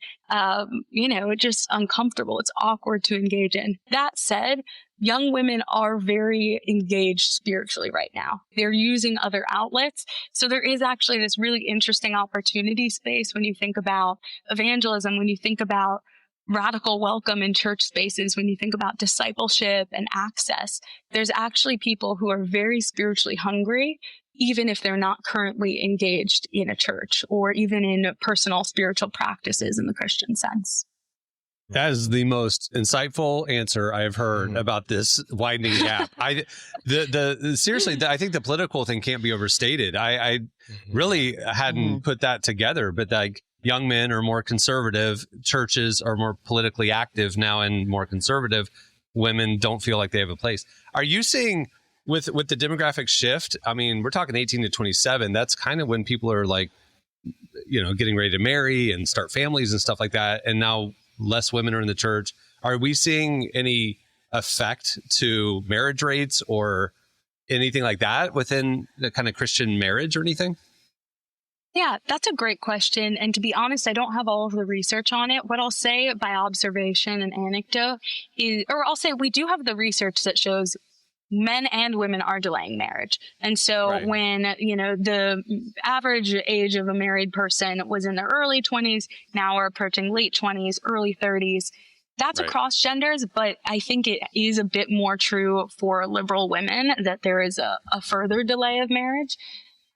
just uncomfortable. It's awkward to engage in. That said, young women are very engaged spiritually right now. They're using other outlets. So there is actually this really interesting opportunity space when you think about evangelism, when you think about radical welcome in church spaces, when you think about discipleship and access. There's actually people who are very spiritually hungry, even if they're not currently engaged in a church or even in personal spiritual practices in the Christian sense. That is the most insightful answer I've heard about this widening gap. Seriously, I think the political thing can't be overstated. I really hadn't put that together, but like young men are more conservative, churches are more politically active now, and more conservative women don't feel like they have a place. Are you seeing with the demographic shift? I mean, we're talking 18 to 27. That's kind of when people are like, getting ready to marry and start families and stuff like that. And now less women are in the church. Are we seeing any effect to marriage rates or anything like that within the kind of Christian marriage or anything? Yeah, that's a great question. And to be honest, I don't have all of the research on it. What I'll say by observation and anecdote I'll say we do have the research that shows men and women are delaying marriage. And so when, the average age of a married person was in their early 20s, now we're approaching late 20s, early 30s. That's across genders, but I think it is a bit more true for liberal women that there is a further delay of marriage.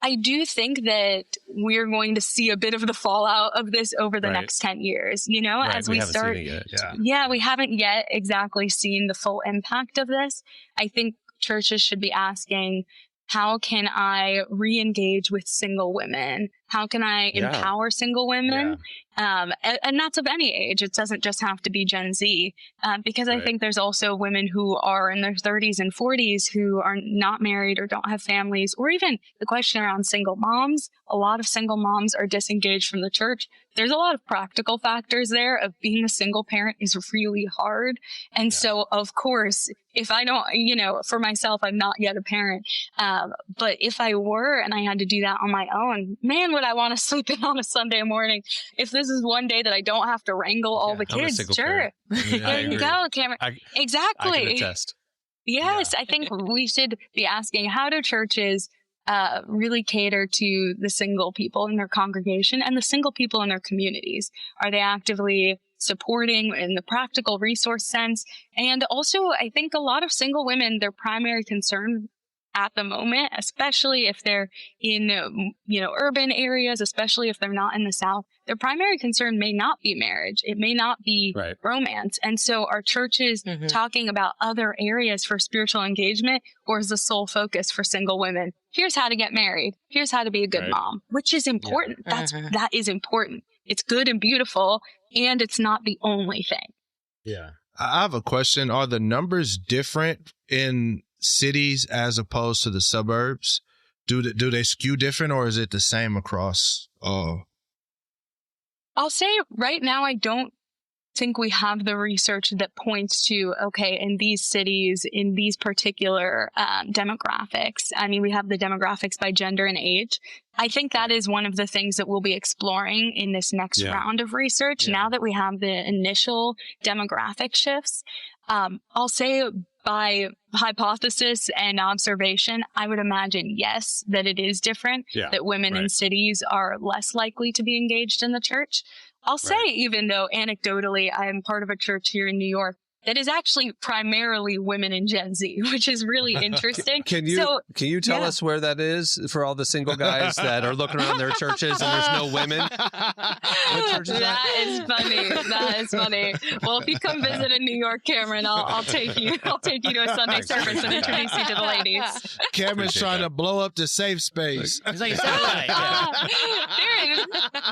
I do think that we're going to see a bit of the fallout of this over the next 10 years, as we start. We haven't yet exactly seen the full impact of this. I think churches should be asking, how can I re-engage with single women? How can I empower single women? And that's of any age. It doesn't just have to be Gen Z, because I think there's also women who are in their 30s and 40s who are not married or don't have families, or even the question around single moms. A lot of single moms are disengaged from the church. There's a lot of practical factors there of being a single parent is really hard. And so, of course, if I don't, for myself, I'm not yet a parent. But if I were and I had to do that on my own, man, would would I want to sleep in on a Sunday morning? If this is one day that I don't have to wrangle all the kids, sure. There you go, Cameron. Exactly. I can attest. Yes, I think we should be asking, how do churches really cater to the single people in their congregation and the single people in their communities? Are they actively supporting in the practical resource sense? And also, I think a lot of single women, their primary concern at the moment, especially if they're in, urban areas, especially if they're not in the South, their primary concern may not be marriage. It may not be romance. And so are churches talking about other areas for spiritual engagement, or is the sole focus for single women? Here's how to get married. Here's how to be a good mom, which is important. That is important. It's good and beautiful, and it's not the only thing. Yeah. I have a question. Are the numbers different in cities as opposed to the suburbs? Do they skew different, or is it the same across? I'll say right now, I don't think we have the research that points to, okay, in these cities, in these particular demographics. I mean, we have the demographics by gender and age. I think that is one of the things that we'll be exploring in this next round of research. Now that we have the initial demographic shifts, I'll say by hypothesis and observation, I would imagine, yes, that it is different, that women in cities are less likely to be engaged in the church. I'll say, even though anecdotally, I am part of a church here in New York that is actually primarily women in Gen Z, which is really interesting. Can you tell us where that is for all the single guys that are looking around their churches and there's no women? What church is that? That is funny. That is funny. Well, if you come visit in New York, Cameron, I'll take you. I'll take you to a Sunday service and introduce you to the ladies. Cameron's trying to blow up the safe space. It's like satellite.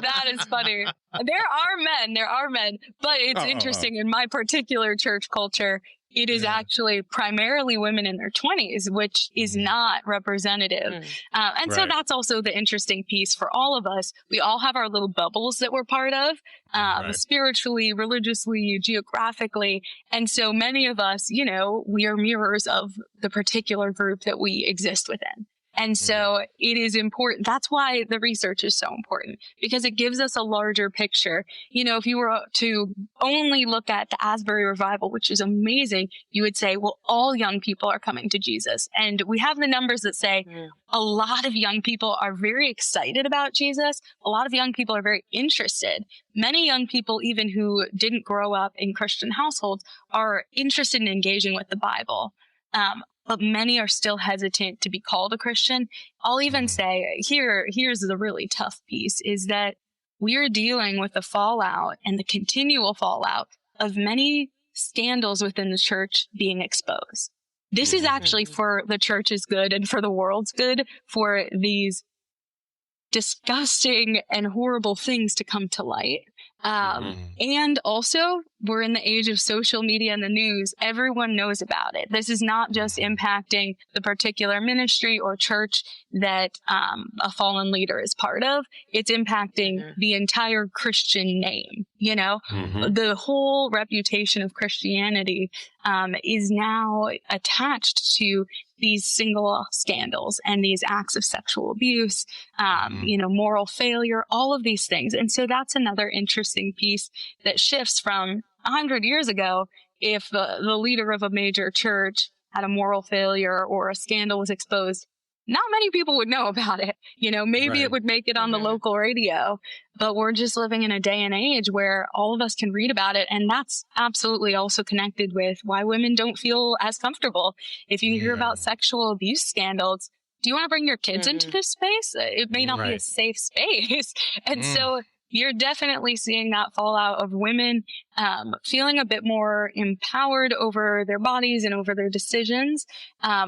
That is funny. There are men, but it's interesting. In my particular church culture, it is actually primarily women in their 20s, which is not representative. And so that's also the interesting piece for all of us. We all have our little bubbles that we're part of, spiritually, religiously, geographically. And so many of us, we are mirrors of the particular group that we exist within. And so it is important. That's why the research is so important, because it gives us a larger picture. If you were to only look at the Asbury revival, which is amazing, you would say, well, all young people are coming to Jesus. And we have the numbers that say a lot of young people are very excited about Jesus. A lot of young people are very interested. Many young people, even who didn't grow up in Christian households, are interested in engaging with the Bible. But many are still hesitant to be called a Christian. I'll even say, here's the really tough piece, is that we are dealing with the fallout and the continual fallout of many scandals within the church being exposed. This is actually for the church's good and for the world's good, for these disgusting and horrible things to come to light. And also, we're in the age of social media and the news. Everyone knows about it. This is not just impacting the particular ministry or church that a fallen leader is part of. It's impacting the entire Christian name. The whole reputation of Christianity is now attached to these single scandals and these acts of sexual abuse, moral failure, all of these things. And so that's another interesting piece that shifts from 100 years ago. If the leader of a major church had a moral failure or a scandal was exposed, not many people would know about it. Maybe it would make it on the local radio, but we're just living in a day and age where all of us can read about it. And that's absolutely also connected with why women don't feel as comfortable. If you hear about sexual abuse scandals, do you want to bring your kids into this space? It may not be a safe space. And so you're definitely seeing that fallout of women feeling a bit more empowered over their bodies and over their decisions,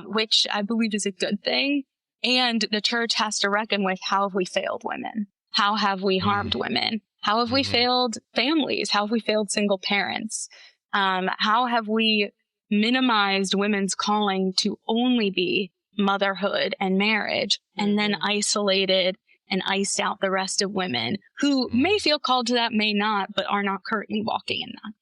which I believe is a good thing. And the church has to reckon with, how have we failed women? How have we harmed women? How have we failed families? How have we failed single parents? How have we minimized women's calling to only be motherhood and marriage, and then isolated and iced out the rest of women who may feel called to that, may not, but are not currently walking in that.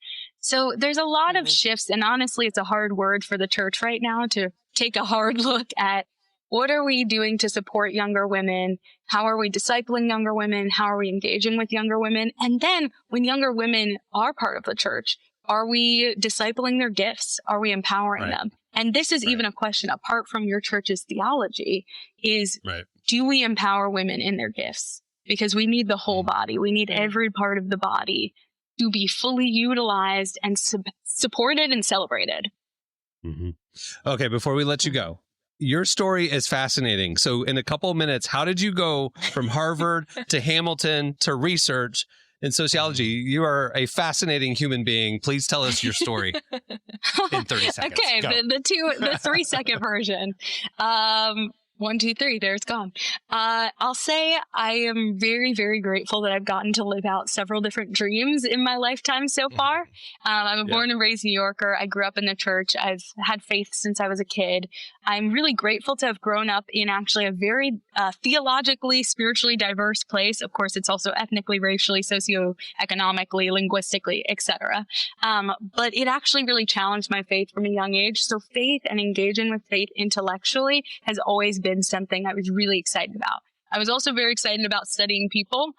So there's a lot of shifts. And honestly, it's a hard word for the church right now to take a hard look at What are we doing to support younger women? How are we discipling younger women? How are we engaging with younger women? And then when younger women are part of the church, are we discipling their gifts? Are we empowering them? And this is even a question apart from your church's theology is, do we empower women in their gifts? Because we need the whole body. We need every part of the body to be fully utilized and supported and celebrated. Mm-hmm. Okay, before we let you go, your story is fascinating. So in a couple of minutes, how did you go from Harvard to Hamilton to research in sociology? You are a fascinating human being. Please tell us your story in 30 seconds. Okay, the 3 second version. 1, 2, 3, there it's gone. I'll say I am very, very grateful that I've gotten to live out several different dreams in my lifetime so far. I'm a born and raised New Yorker. I grew up in the church. I've had faith since I was a kid. I'm really grateful to have grown up in actually a very theologically, spiritually diverse place. Of course, it's also ethnically, racially, socioeconomically, linguistically, etc. But it actually really challenged my faith from a young age. So faith and engaging with faith intellectually has always been something I was really excited about. I was also very excited about studying people.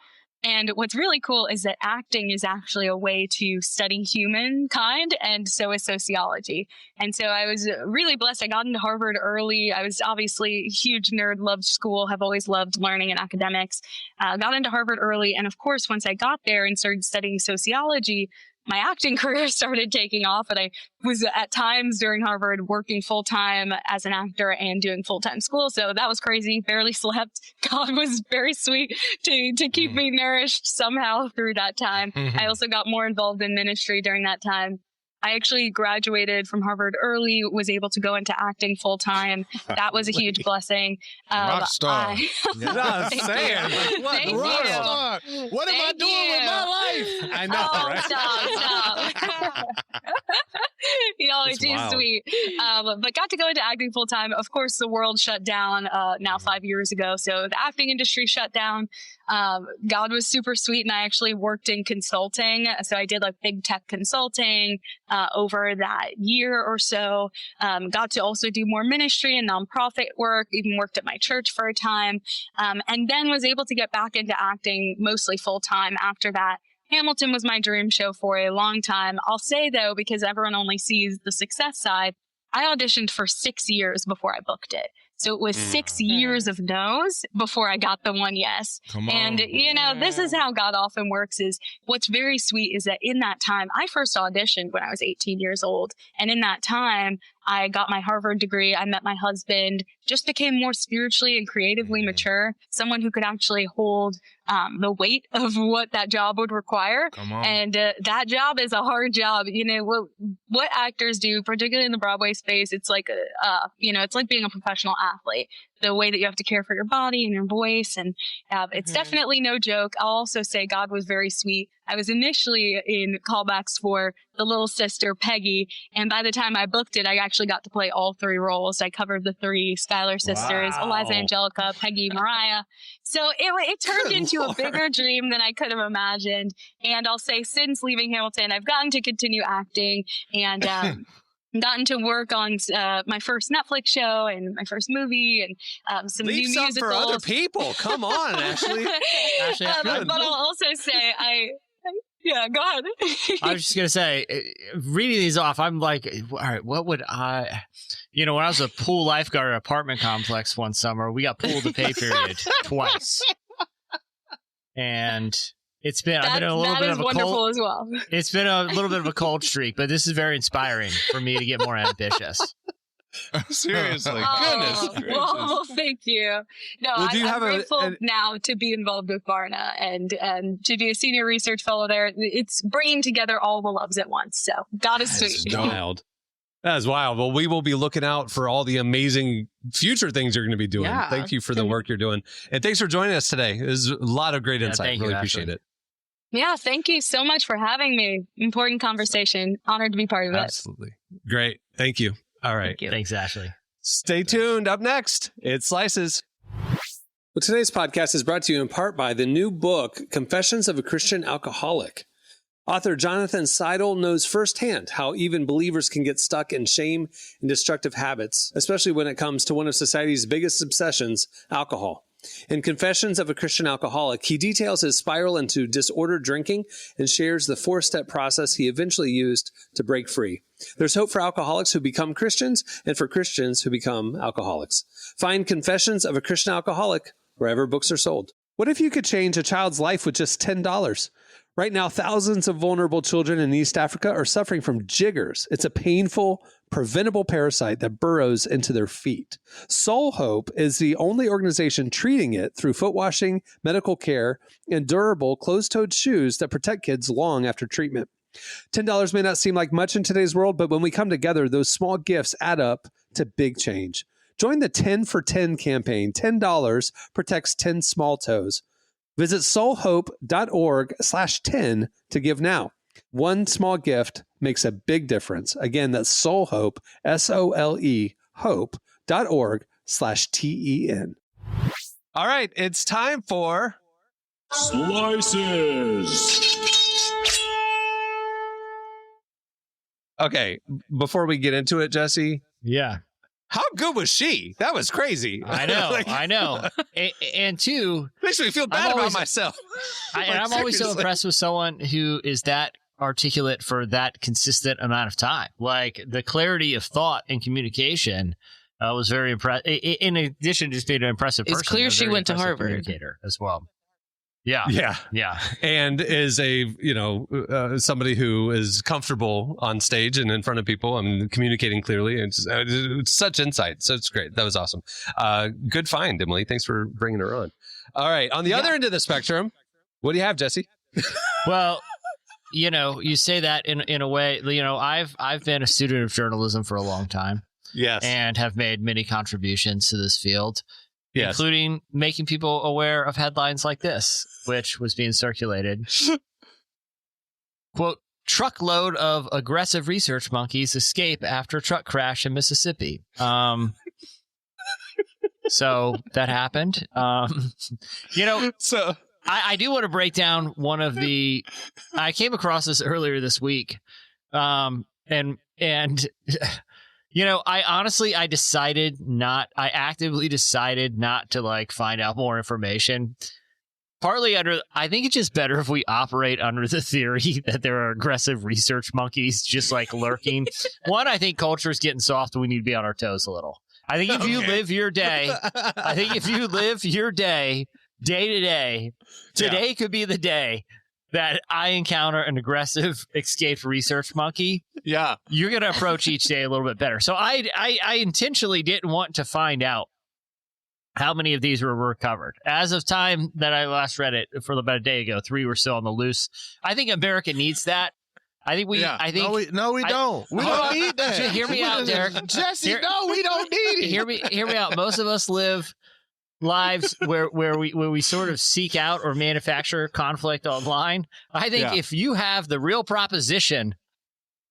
And what's really cool is that acting is actually a way to study humankind, and so is sociology. And so I was really blessed. I got into Harvard early. I was obviously a huge nerd, loved school, have always loved learning and academics. Got into Harvard early. And of course, once I got there and started studying sociology, my acting career started taking off, and I was at times during Harvard working full-time as an actor and doing full-time school. So that was crazy. Barely slept. God was very sweet to keep me nourished somehow through that time. I also got more involved in ministry during that time. I actually graduated from Harvard early, was able to go into acting full time. That was a huge blessing. Rock star. Thank you. Thank you. What am I doing with my life? I know, right? Stop. Y'all are too sweet. But got to go into acting full time. Of course, the world shut down now 5 years ago. So the acting industry shut down. God was super sweet, and I actually worked in consulting. So I did like big tech consulting over that year or so. Got to also do more ministry and nonprofit work, even worked at my church for a time, and then was able to get back into acting mostly full time after that. Hamilton was my dream show for a long time. I'll say, though, because everyone only sees the success side, I auditioned for 6 years before I booked it. So it was 6 years of no's before I got the one yes. And, you know, this is how God often works. Is what's very sweet is that in that time, I first auditioned when I was 18 years old. And in that time, I got my Harvard degree. I met my husband, just became more spiritually and creatively mature, someone who could actually hold the weight of what that job would require. And that job is a hard job. You know, what actors do, particularly in the Broadway space, it's like, it's like being a professional athlete. The way that you have to care for your body and your voice. And it's definitely no joke. I'll also say God was very sweet. I was initially in callbacks for the little sister, Peggy. And by the time I booked it, I actually got to play all 3 roles. I covered the 3 Schuyler sisters, Eliza Angelica, Peggy, Mariah. So it turned into a bigger dream than I could have imagined. And I'll say since leaving Hamilton, I've gotten to continue acting and gotten to work on my first Netflix show and my first movie and some Leave new some musicals. for other people. Come on, Ashley. But I'll also say go ahead. I was just going to say, reading these off, I'm like, all right, what would I, when I was a pool lifeguard at an apartment complex one summer, we got pool to pay period twice. And I've been in a little bit of a wonderful as well. It's been a little bit of a cold streak, but this is very inspiring for me to get more ambitious. Seriously, goodness gracious. Well, thank you. No, I'm grateful now to be involved with Barna and to be a senior research fellow there. It's bringing together all the loves at once. So God is sweet. That's wild. That is wild. Well, we will be looking out for all the amazing future things you're going to be doing. Yeah. Thank you for the work you're doing. And thanks for joining us today. There's a lot of great insight. Really appreciate it. Yeah, thank you so much for having me. Important conversation. Honored to be part of it. Absolutely. Great. Thank you. All right. Thanks, Ashley. Stay tuned. Up next, it's Slices. Well, today's podcast is brought to you in part by the new book, Confessions of a Christian Alcoholic. Author Jonathan Seidel knows firsthand how even believers can get stuck in shame and destructive habits, especially when it comes to one of society's biggest obsessions, alcohol. In Confessions of a Christian Alcoholic, he details his spiral into disordered drinking and shares the 4-step process he eventually used to break free. There's hope for alcoholics who become Christians and for Christians who become alcoholics. Find Confessions of a Christian Alcoholic wherever books are sold. What if you could change a child's life with just $10? Right now, thousands of vulnerable children in East Africa are suffering from jiggers. It's a painful, preventable parasite that burrows into their feet. Soul Hope is the only organization treating it through foot washing, medical care, and durable closed-toed shoes that protect kids long after treatment. $10 may not seem like much in today's world, but when we come together, those small gifts add up to big change. Join the 10 for 10 campaign. $10 protects 10 small toes. Visit soulhope.org/10 to give now. One small gift makes a big difference. Again, that's soulhope, SOLE, hope.org/TEN. All right, it's time for Slices. Okay, before we get into it, Jesse. Yeah. How good was she? That was crazy. I know, I know. And two, makes me feel bad about myself. I'm always so impressed with someone who is that articulate for that consistent amount of time. Like the clarity of thought and communication was very impressive. In addition to just being an impressive person, it's clear she went to Harvard as well. Yeah. Yeah. Yeah. And is somebody who is comfortable on stage and in front of people and communicating clearly. It's such insight. So it's great. That was awesome. Good find, Emily. Thanks for bringing her on. All right. On the other end of the spectrum, what do you have, Jesse? Well, you say that in a way, I've been a student of journalism for a long time. Yes. And have made many contributions to this field. Yes. Including making people aware of headlines like this, which was being circulated. Quote, truckload of aggressive research monkeys escape after truck crash in Mississippi. So that happened. So I do want to break down one of the, I came across this earlier this week. I actively decided not to find out more information. Partly I think it's just better if we operate under the theory that there are aggressive research monkeys just lurking. One, I think culture is getting soft and we need to be on our toes a little. I think if you live your day, day to day, today could be the day that I encounter an aggressive escaped research monkey. Yeah. You're going to approach each day a little bit better. So I intentionally didn't want to find out how many of these were recovered. As of time that I last read it, for about a day ago, 3 were still on the loose. I think America needs that. I think we. Yeah. I think no, we don't. We don't need that. Hear me out, Derek. Jesse, no, we don't need it. Hear me out. Most of us live lives where we sort of seek out or manufacture conflict online. I think if you have the real proposition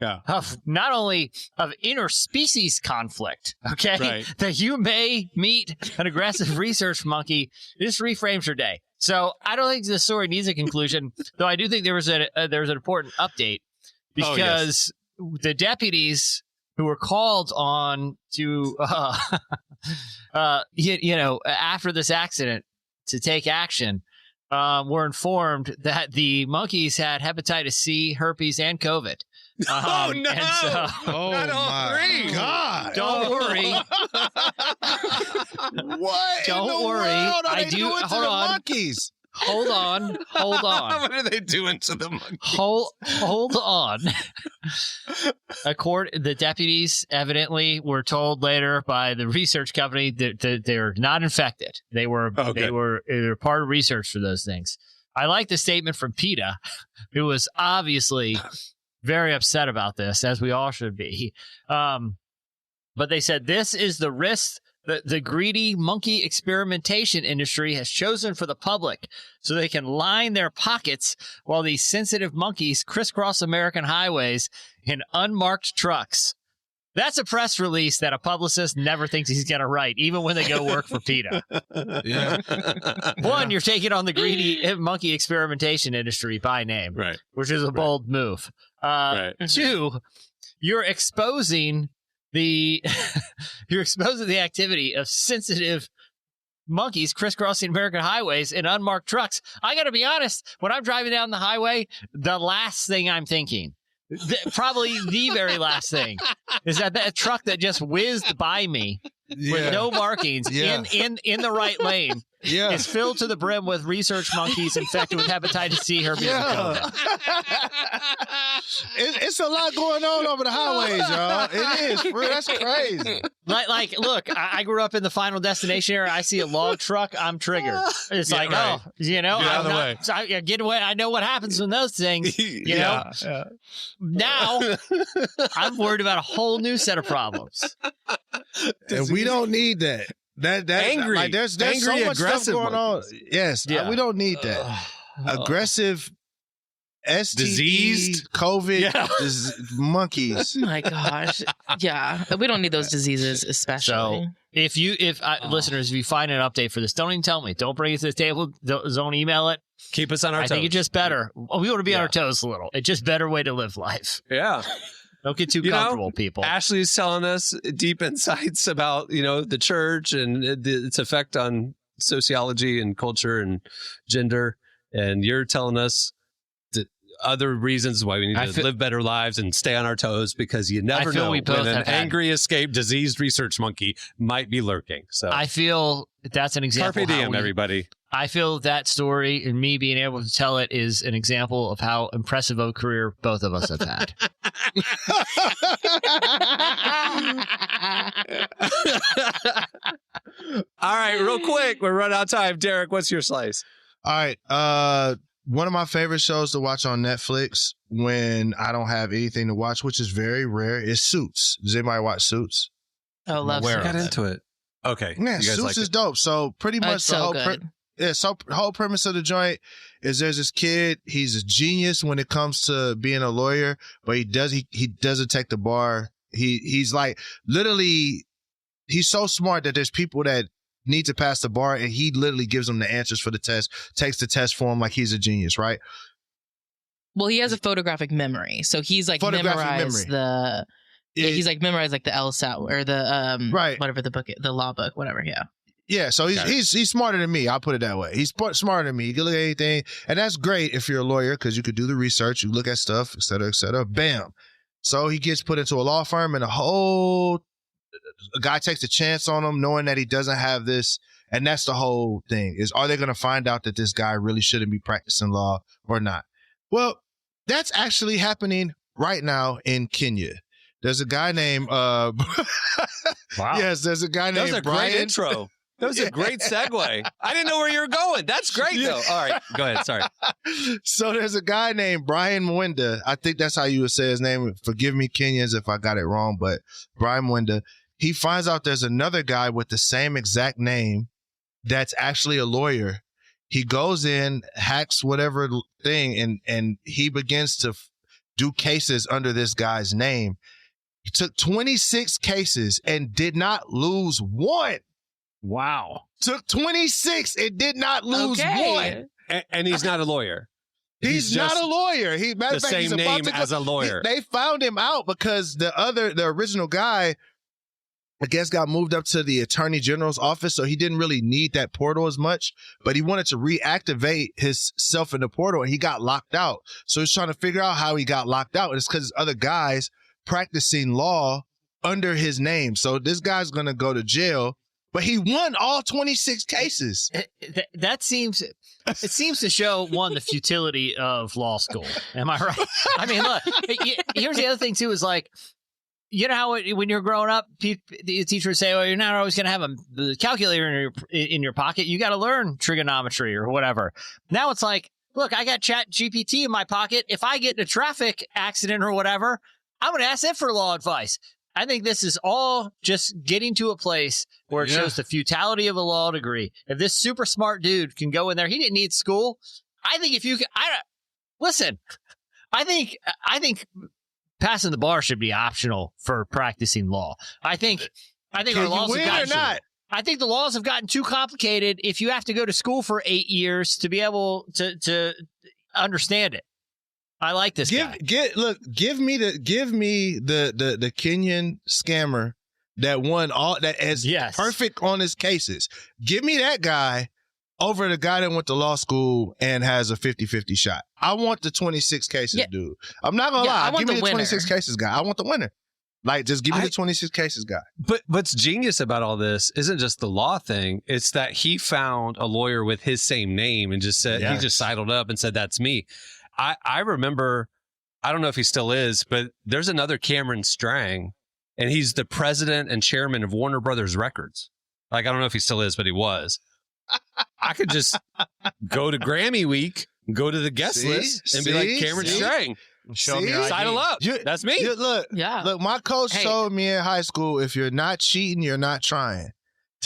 of not only of interspecies conflict, that you may meet an aggressive research monkey, this reframes your day. So I don't think the story needs a conclusion, though I do think there was an important update because the deputies who were called on to, after this accident to take action, were informed that the monkeys had hepatitis C, herpes, and COVID. Oh, no. And so, not all three. God. Don't worry. What? Don't worry. I do. Hold on. Monkeys. Hold on. What are they doing to the monkeys? Hold on. The deputies evidently were told later by the research company that they're not infected. They were part of research for those things. I like the statement from PETA, who was obviously very upset about this, as we all should be. But they said this is the risk that the greedy monkey experimentation industry has chosen for the public so they can line their pockets while these sensitive monkeys crisscross American highways in unmarked trucks. That's a press release that a publicist never thinks he's going to write, even when they go work for PETA. Yeah. One, you're taking on the greedy monkey experimentation industry by name, Right. which is a bold move. Right. Two, you're exposing the activity of sensitive monkeys crisscrossing American highways in unmarked trucks. I got to be honest, when I'm driving down the highway, the last thing I'm thinking, probably the very last thing, is that truck that just whizzed by me with no markings in the right lane is filled to the brim with research monkeys infected with hepatitis C, herpes, and COVID. It's a lot going on over the highways, y'all. It is. That's crazy. Look, I grew up in the Final Destination area. I see a log truck, I'm triggered. It's right. Get out of the way. Get away. I know what happens when those things, you know. Now, I'm worried about a whole new set of problems. And we don't need that. That angry. Like, there's angry, so much stuff going monkeys. on. Yes, we don't need that. Aggressive, STD, diseased, COVID, monkeys. Oh my gosh. Yeah. We don't need those diseases, especially. So listeners, if you find an update for this, don't even tell me. Don't bring it to the table. Don't email it. Keep us on our toes. I think it's just better. We want to be on our toes a little. It's just a better way to live life. Yeah. Don't get too comfortable, people. Ashley's telling us deep insights about, the church and its effect on sociology and culture and gender. And you're telling us other reasons why we need to live better lives and stay on our toes, because you never know when an angry, escaped, diseased research monkey might be lurking. So I feel that's an example. Carpe diem, everybody. I feel that story and me being able to tell it is an example of how impressive of a career both of us have had. All right, real quick. We're running out of time. Derek, what's your slice? All right. One of my favorite shows to watch on Netflix when I don't have anything to watch, which is very rare, is Suits. Does anybody watch Suits? Oh, love Suits. I got into it. Okay. Yeah, Suits is dope. So pretty much the whole premise of the joint is there's this kid. He's a genius when it comes to being a lawyer, but he doesn't take the bar. He's like literally, he's so smart that there's people that need to pass the bar, and he literally gives them the answers for the test, takes the test for him like he's a genius, right? Well, he has a photographic memory, so he's like memorized the. Yeah, he's like memorized like the LSAT or the whatever the book, the law book, whatever. Yeah. Yeah, so he's smarter than me. I'll put it that way. He's smarter than me. You can look at anything, and that's great if you're a lawyer because you could do the research, you look at stuff, et cetera, et cetera. Bam. So he gets put into a law firm, and a guy takes a chance on him knowing that he doesn't have this. And that's the whole thing is, are they going to find out that this guy really shouldn't be practicing law or not? Well, that's actually happening right now in Kenya. There's a guy named, wow. Yes, there's a guy named Brian. That was a great intro. That was a great segue. I didn't know where you were going. That's great, though. All right, go ahead. Sorry. So there's a guy named Brian Mwenda. I think that's how you would say his name. Forgive me, Kenyans, if I got it wrong, but Brian Mwenda. He finds out there's another guy with the same exact name that's actually a lawyer. He goes in, hacks whatever thing, and he begins to do cases under this guy's name. He took 26 cases and did not lose one. Wow. Took 26 and did not lose one. And he's not a lawyer. He's not a lawyer. The same name as a lawyer. They found him out because the original guy, I guess, got moved up to the attorney general's office, so he didn't really need that portal as much, but he wanted to reactivate himself in the portal, and he got locked out. So he's trying to figure out how he got locked out, and it's because other guys practicing law under his name. So this guy's going to go to jail, but he won all 26 cases. It seems to show, one, the futility of law school. Am I right? I mean, look, here's the other thing, too, is like, you know how when you're growing up, the teachers say, "Oh, you're not always going to have a calculator in your pocket. You got to learn trigonometry or whatever." Now it's like, look, I got Chat GPT in my pocket. If I get in a traffic accident or whatever, I'm going to ask it for law advice. I think this is all just getting to a place where it shows the futility of a law degree. If this super smart dude can go in there, he didn't need school. I think if you can, listen, I think passing the bar should be optional for practicing law. I think our laws have gotten I think the laws have gotten too complicated if you have to go to school for 8 years to be able to understand it. I like this guy. Give me the Kenyan scammer that won all that is perfect on his cases. Give me that guy over the guy that went to law school and has a 50-50 shot. I want the 26 cases, dude. I'm not gonna lie. Give me the 26 cases guy. I want the winner. Like, just give me the 26 cases guy. But what's genius about all this isn't just the law thing. It's that he found a lawyer with his same name and just said, he just sidled up and said, that's me. I remember, I don't know if he still is, but there's another Cameron Strang, and he's the president and chairman of Warner Brothers Records. Like, I don't know if he still is, but he was. I could just go to Grammy Week, go to the guest list, and be like, Cameron Strang. Show me sidle up. That's me. Look, my coach told me in high school, if you're not cheating, you're not trying.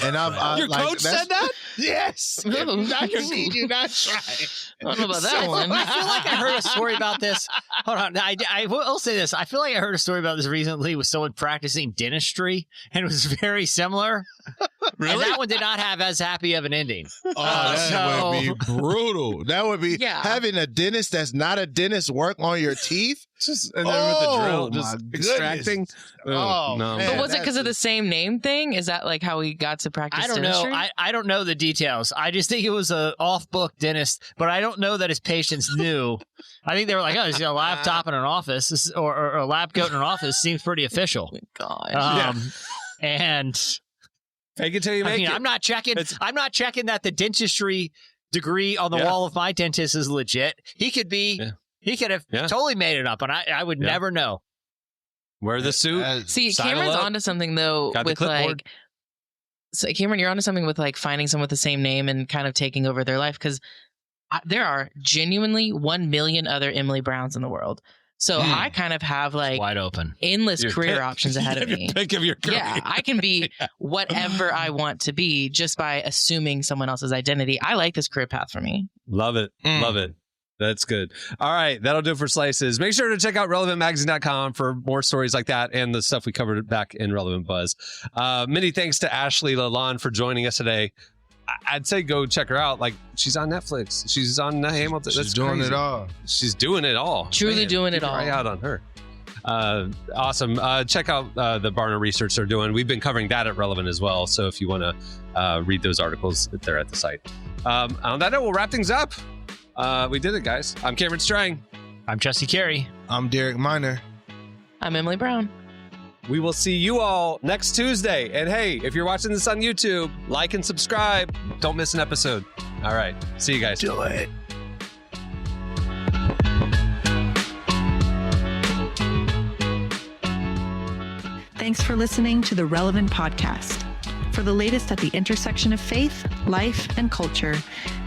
And your coach said that? Yes. You're not cheating, you're not trying. I don't know about that one. I feel like I heard a story about this. Hold on. I will say this. I feel like I heard a story about this recently with someone practicing dentistry, and it was very similar. Really? And that one did not have as happy of an ending. Oh, that would be brutal. That would be having a dentist that's not a dentist work on your teeth. And then with the drill, just extracting. Oh, no. Man, but was it because of the same name thing? Is that like how he got to practice dentistry? Know. I don't know the details. I just think it was a off-book dentist, but I don't know that his patients knew. I think they were like, oh, there's a laptop in an office or a lab coat in an office. Seems pretty official. Oh my God. And fake it till you make it. I'm not checking that the dentistry degree on the wall of my dentist is legit. He could be. Yeah. He could have totally made it up, and I would never know. Wear the suit. See, Cameron's onto something, though, with like... So, Cameron, you're onto something with like finding someone with the same name and kind of taking over their life, because there are genuinely 1 million other Emily Browns in the world. So I kind of have like wide open, endless career options ahead of me. Pick of your career. Yeah, I can be whatever I want to be just by assuming someone else's identity. I like this career path for me. Love it. Love it. That's good. All right. That'll do it for Slices. Make sure to check out relevantmagazine.com for more stories like that and the stuff we covered back in Relevant Buzz. Many thanks to Ashley LaLonde for joining us today. I'd say go check her out. Like, she's on Netflix. She's on Hamilton. She's doing it all. She's doing it all. Truly doing it all. Try out on her. Awesome. Check out the Barna research they're doing. We've been covering that at Relevant as well. So if you want to read those articles, they're at the site. On that note, we'll wrap things up. We did it, guys. I'm Cameron Strang. I'm Jesse Carey. I'm Derek Miner. I'm Emily Brown. We will see you all next Tuesday. And hey, if you're watching this on YouTube, like and subscribe. Don't miss an episode. All right. See you guys. Do it. Thanks for listening to the Relevant Podcast. For the latest at the intersection of faith, life, and culture,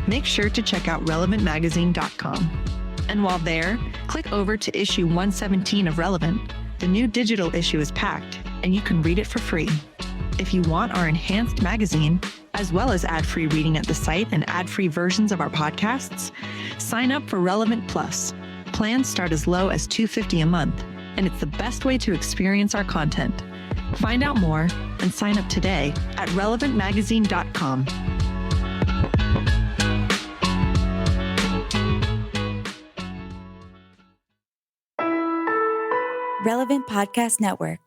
make sure to check out relevantmagazine.com. And while there, click over to issue 117 of Relevant. The new digital issue is packed, and you can read it for free. If you want our enhanced magazine, as well as ad-free reading at the site and ad-free versions of our podcasts, sign up for Relevant Plus. Plans start as low as $2.50 a month, and it's the best way to experience our content. Find out more and sign up today at relevantmagazine.com. Relevant Podcast Network.